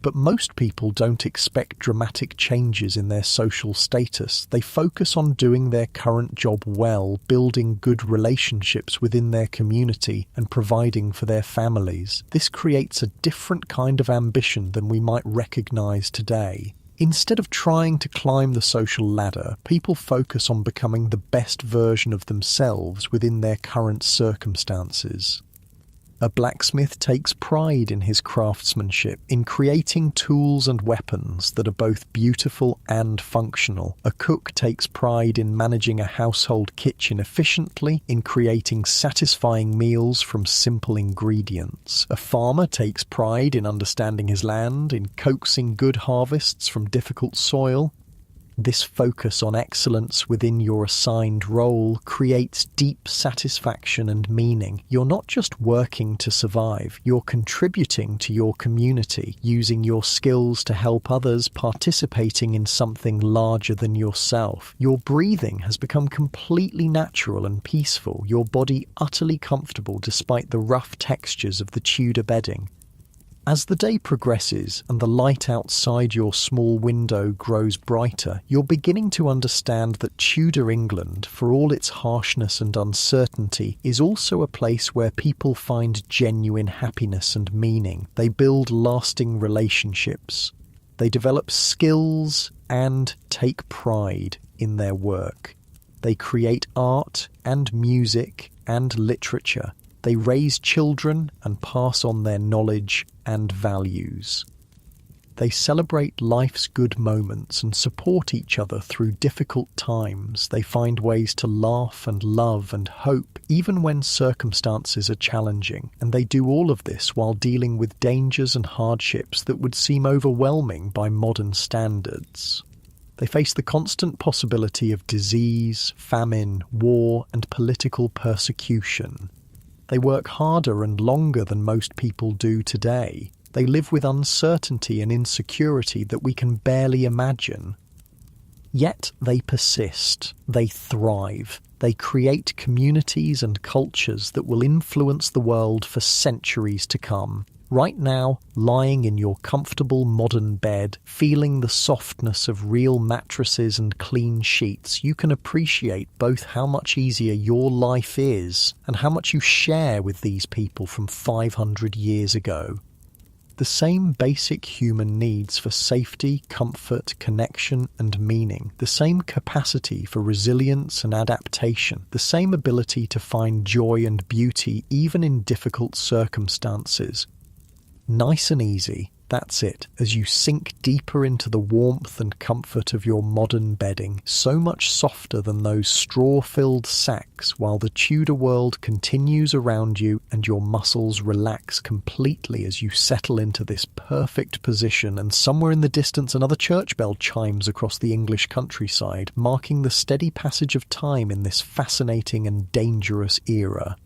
But most people don't expect dramatic changes in their social status. They focus on doing their current job well, building good relationships within their community, and providing for their families. This creates a different kind of ambition than we might recognize today. Instead of trying to climb the social ladder, people focus on becoming the best version of themselves within their current circumstances. A blacksmith takes pride in his craftsmanship, in creating tools and weapons that are both beautiful and functional. A cook takes pride in managing a household kitchen efficiently, in creating satisfying meals from simple ingredients. A farmer takes pride in understanding his land, in coaxing good harvests from difficult soil. This focus on excellence within your assigned role creates deep satisfaction and meaning. You're not just working to survive, you're contributing to your community, using your skills to help others, participating in something larger than yourself. Your breathing has become completely natural and peaceful, your body utterly comfortable despite the rough textures of the Tudor bedding. As the day progresses and the light outside your small window grows brighter, you're beginning to understand that Tudor England, for all its harshness and uncertainty, is also a place where people find genuine happiness and meaning. They build lasting relationships. They develop skills and take pride in their work. They create art and music and literature. They raise children and pass on their knowledge and values. They celebrate life's good moments and support each other through difficult times. They find ways to laugh and love and hope, even when circumstances are challenging. And they do all of this while dealing with dangers and hardships that would seem overwhelming by modern standards. They face the constant possibility of disease, famine, war, and political persecution. They work harder and longer than most people do today. They live with uncertainty and insecurity that we can barely imagine. Yet they persist. They thrive. They create communities and cultures that will influence the world for centuries to come. Right now, lying in your comfortable modern bed, feeling the softness of real mattresses and clean sheets, you can appreciate both how much easier your life is and how much you share with these people from 500 years ago. The same basic human needs for safety, comfort, connection, and meaning, the same capacity for resilience and adaptation, the same ability to find joy and beauty even in difficult circumstances. Nice and easy, that's it, as you sink deeper into the warmth and comfort of your modern bedding, so much softer than those straw-filled sacks, while the Tudor world continues around you and your muscles relax completely as you settle into this perfect position, and somewhere in the distance another church bell chimes across the English countryside, marking the steady passage of time in this fascinating and dangerous era.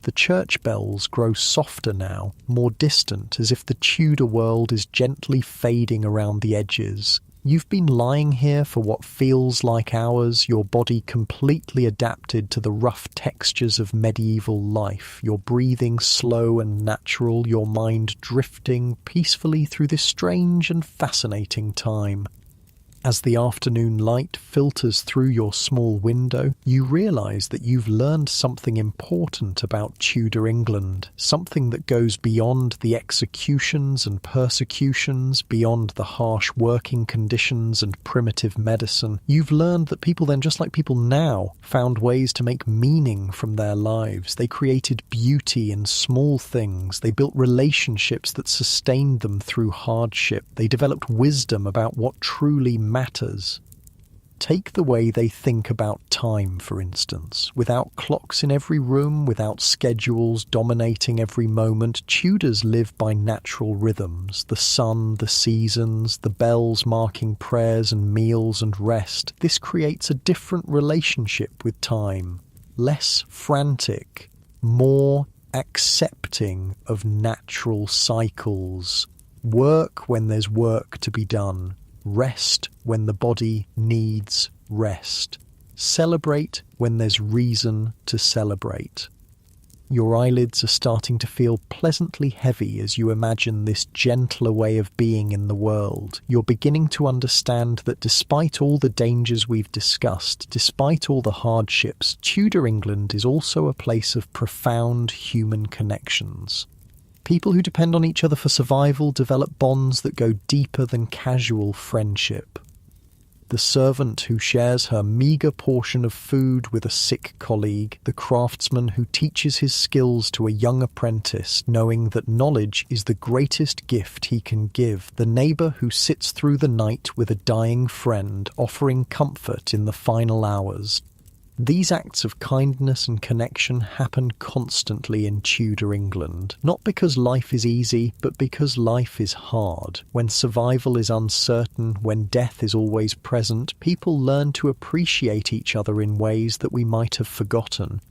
The church bells grow softer now, more distant, as if the Tudor world is gently fading around the edges. You've been lying here for what feels like hours, your body completely adapted to the rough textures of medieval life, your breathing slow and natural, your mind drifting peacefully through this strange and fascinating time. As the afternoon light filters through your small window, you realise that you've learned something important about Tudor England, something that goes beyond the executions and persecutions, beyond the harsh working conditions and primitive medicine. You've learned that people then, just like people now, found ways to make meaning from their lives. They created beauty in small things. They built relationships that sustained them through hardship. They developed wisdom about what truly matters. Take the way they think about time, for instance. Without clocks in every room, without schedules dominating every moment, Tudors live by natural rhythms. The sun, the seasons, the bells marking prayers and meals and rest. This creates a different relationship with time. Less frantic, more accepting of natural cycles. Work when there's work to be done. Rest when the body needs rest. Celebrate when there's reason to celebrate. Your eyelids are starting to feel pleasantly heavy as you imagine this gentler way of being in the world. You're beginning to understand that despite all the dangers we've discussed, despite all the hardships, Tudor England is also a place of profound human connections. People who depend on each other for survival develop bonds that go deeper than casual friendship. The servant who shares her meagre portion of food with a sick colleague, the craftsman who teaches his skills to a young apprentice, knowing that knowledge is the greatest gift he can give, the neighbour who sits through the night with a dying friend, offering comfort in the final hours. These acts of kindness and connection happen constantly in Tudor England, not because life is easy, but because life is hard. When survival is uncertain, when death is always present, people learn to appreciate each other in ways that we might have forgotten.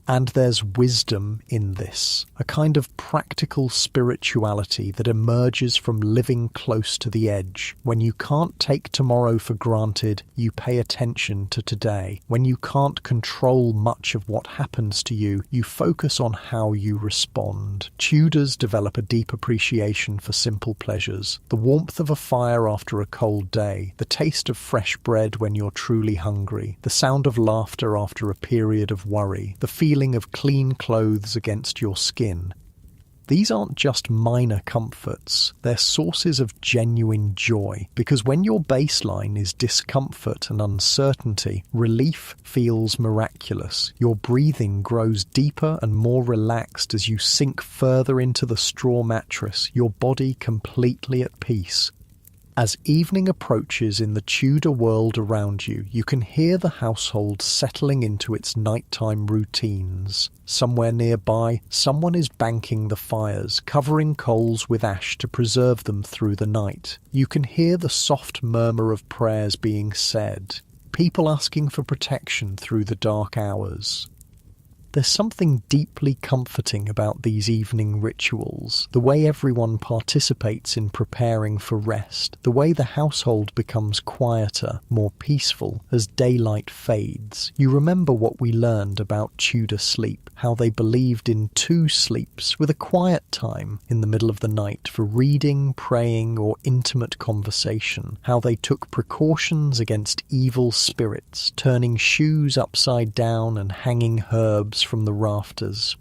And there's wisdom in this, a kind of practical spirituality that emerges from living close to the edge. When you can't take tomorrow for granted, you pay attention to today. When you can't control much of what happens to you, you focus on how you respond. Tudors develop a deep appreciation for simple pleasures. The warmth of a fire after a cold day, the taste of fresh bread when you're truly hungry, the sound of laughter after a period of worry, the feeling of clean clothes against your skin. These aren't just minor comforts, they're sources of genuine joy, because when your baseline is discomfort and uncertainty, relief feels miraculous. Your breathing grows deeper and more relaxed as you sink further into the straw mattress, your body completely at peace. As evening approaches in the Tudor world around you, you can hear the household settling into its nighttime routines. Somewhere nearby, someone is banking the fires, covering coals with ash to preserve them through the night. You can hear the soft murmur of prayers being said, people asking for protection through the dark hours. There's something deeply comforting about these evening rituals, the way everyone participates in preparing for rest, the way the household becomes quieter, more peaceful as daylight fades. You remember what we learned about Tudor sleep, how they believed in 2 sleeps with a quiet time in the middle of the night for reading, praying, or intimate conversation, how they took precautions against evil spirits, turning shoes upside down and hanging herbs from the rafters.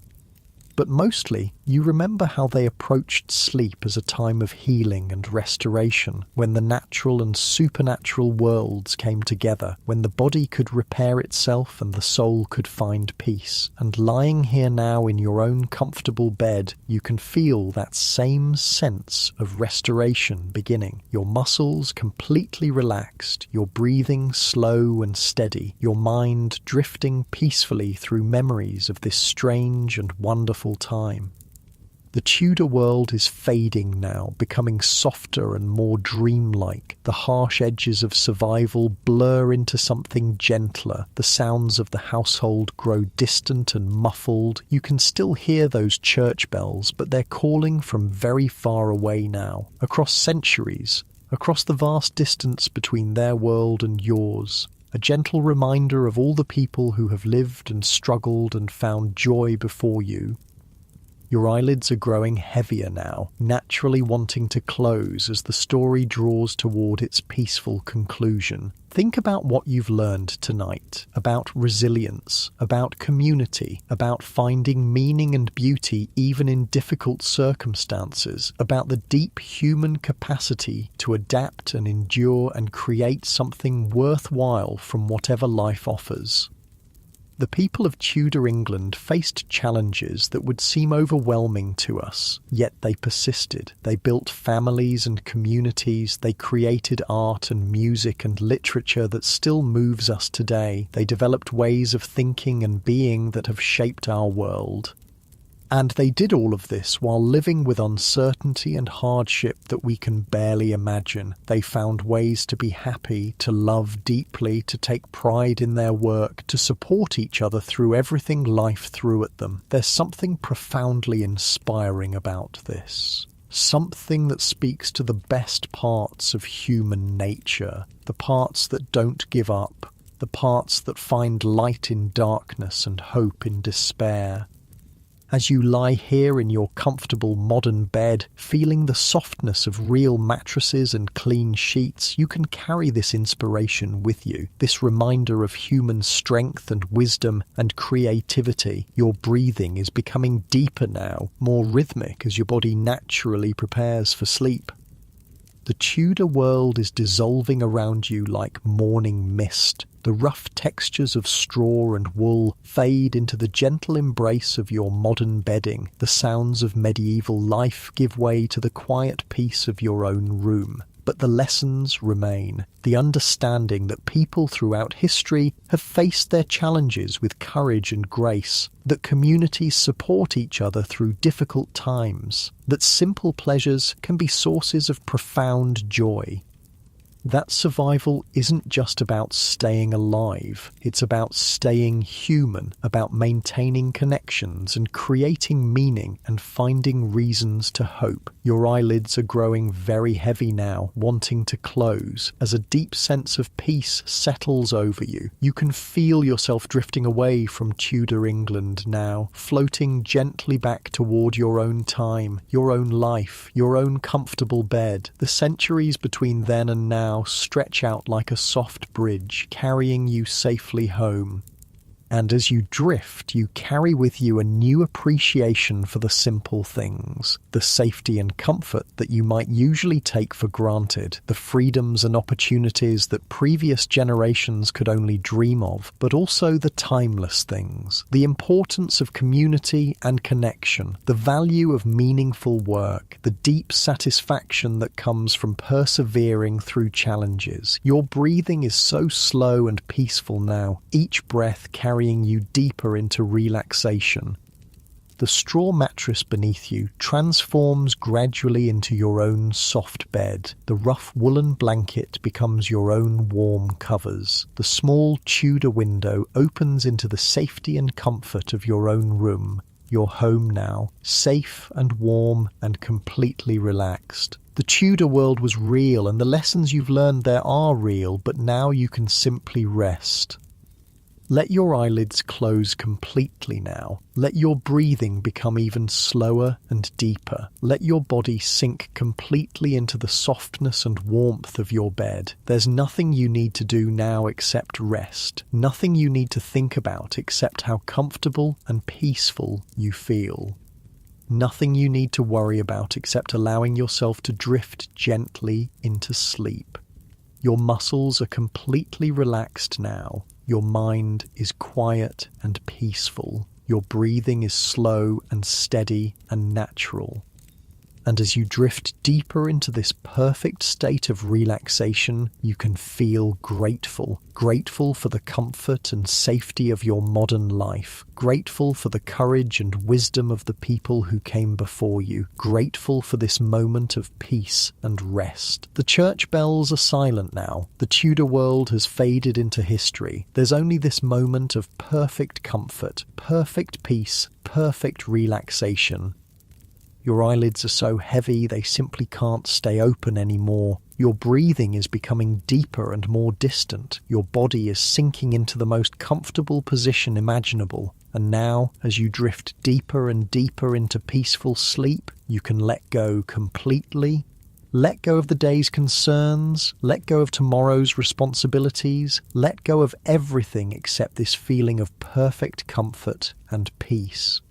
But mostly, you remember how they approached sleep as a time of healing and restoration, when the natural and supernatural worlds came together, when the body could repair itself and the soul could find peace. And lying here now in your own comfortable bed, you can feel that same sense of restoration beginning. Your muscles completely relaxed, your breathing slow and steady, your mind drifting peacefully through memories of this strange and wonderful time. The Tudor world is fading now, becoming softer and more dreamlike. The harsh edges of survival blur into something gentler. The sounds of the household grow distant and muffled. You can still hear those church bells, but they're calling from very far away now, across centuries, across the vast distance between their world and yours. A gentle reminder of all the people who have lived and struggled and found joy before you. Your eyelids are growing heavier now, naturally wanting to close as the story draws toward its peaceful conclusion. Think about what you've learned tonight, about resilience, about community, about finding meaning and beauty even in difficult circumstances, about the deep human capacity to adapt and endure and create something worthwhile from whatever life offers. The people of Tudor England faced challenges that would seem overwhelming to us, yet they persisted. They built families and communities, they created art and music and literature that still moves us today. They developed ways of thinking and being that have shaped our world. And they did all of this while living with uncertainty and hardship that we can barely imagine. They found ways to be happy, to love deeply, to take pride in their work, to support each other through everything life threw at them. There's something profoundly inspiring about this. Something that speaks to the best parts of human nature, the parts that don't give up, the parts that find light in darkness and hope in despair. As you lie here in your comfortable modern bed, feeling the softness of real mattresses and clean sheets, you can carry this inspiration with you, this reminder of human strength and wisdom and creativity. Your breathing is becoming deeper now, more rhythmic as your body naturally prepares for sleep. The Tudor world is dissolving around you like morning mist. The rough textures of straw and wool fade into the gentle embrace of your modern bedding. The sounds of medieval life give way to the quiet peace of your own room. But the lessons remain. The understanding that people throughout history have faced their challenges with courage and grace, that communities support each other through difficult times, that simple pleasures can be sources of profound joy. That survival isn't just about staying alive, it's about staying human, about maintaining connections and creating meaning and finding reasons to hope. Your eyelids are growing very heavy now, wanting to close, as a deep sense of peace settles over you. You can feel yourself drifting away from Tudor England now, floating gently back toward your own time, your own life, your own comfortable bed. The centuries between then and now stretch out like a soft bridge, carrying you safely home. And as you drift, you carry with you a new appreciation for the simple things, the safety and comfort that you might usually take for granted, the freedoms and opportunities that previous generations could only dream of, but also the timeless things, the importance of community and connection, the value of meaningful work, the deep satisfaction that comes from persevering through challenges. Your breathing is so slow and peaceful now, each breath carrying you deeper into relaxation. The straw mattress beneath you transforms gradually into your own soft bed. The rough woolen blanket becomes your own warm covers. The small Tudor window opens into the safety and comfort of your own room. Your home now, safe and warm and completely relaxed. The Tudor world was real, and the lessons you've learned there are real, but now you can simply rest. Let your eyelids close completely now. Let your breathing become even slower and deeper. Let your body sink completely into the softness and warmth of your bed. There's nothing you need to do now except rest. Nothing you need to think about except how comfortable and peaceful you feel. Nothing you need to worry about except allowing yourself to drift gently into sleep. Your muscles are completely relaxed now. Your mind is quiet and peaceful. Your breathing is slow and steady and natural. And as you drift deeper into this perfect state of relaxation, you can feel grateful. Grateful for the comfort and safety of your modern life. Grateful for the courage and wisdom of the people who came before you. Grateful for this moment of peace and rest. The church bells are silent now. The Tudor world has faded into history. There's only this moment of perfect comfort, perfect peace, perfect relaxation. Your eyelids are so heavy they simply can't stay open anymore. Your breathing is becoming deeper and more distant. Your body is sinking into the most comfortable position imaginable. And now, as you drift deeper and deeper into peaceful sleep, you can let go completely. Let go of the day's concerns, let go of tomorrow's responsibilities, let go of everything except this feeling of perfect comfort and peace.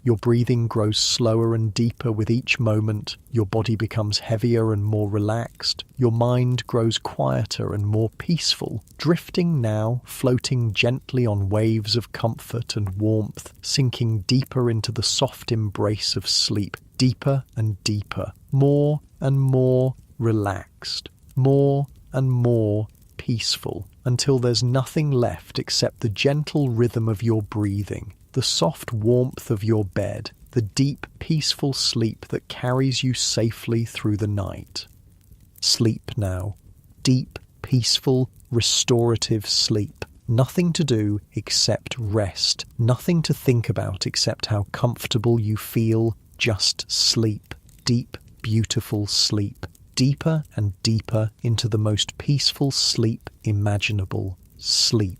Your breathing grows slower and deeper with each moment, your body becomes heavier and more relaxed, your mind grows quieter and more peaceful, drifting now, floating gently on waves of comfort and warmth, sinking deeper into the soft embrace of sleep, deeper and deeper, more and more relaxed, more and more peaceful, until there's nothing left except the gentle rhythm of your breathing, the soft warmth of your bed, the deep, peaceful sleep that carries you safely through the night. Sleep now. Deep, peaceful, restorative sleep. Nothing to do except rest. Nothing to think about except how comfortable you feel. Just sleep. Deep, beautiful sleep. Deeper and deeper into the most peaceful sleep imaginable. Sleep.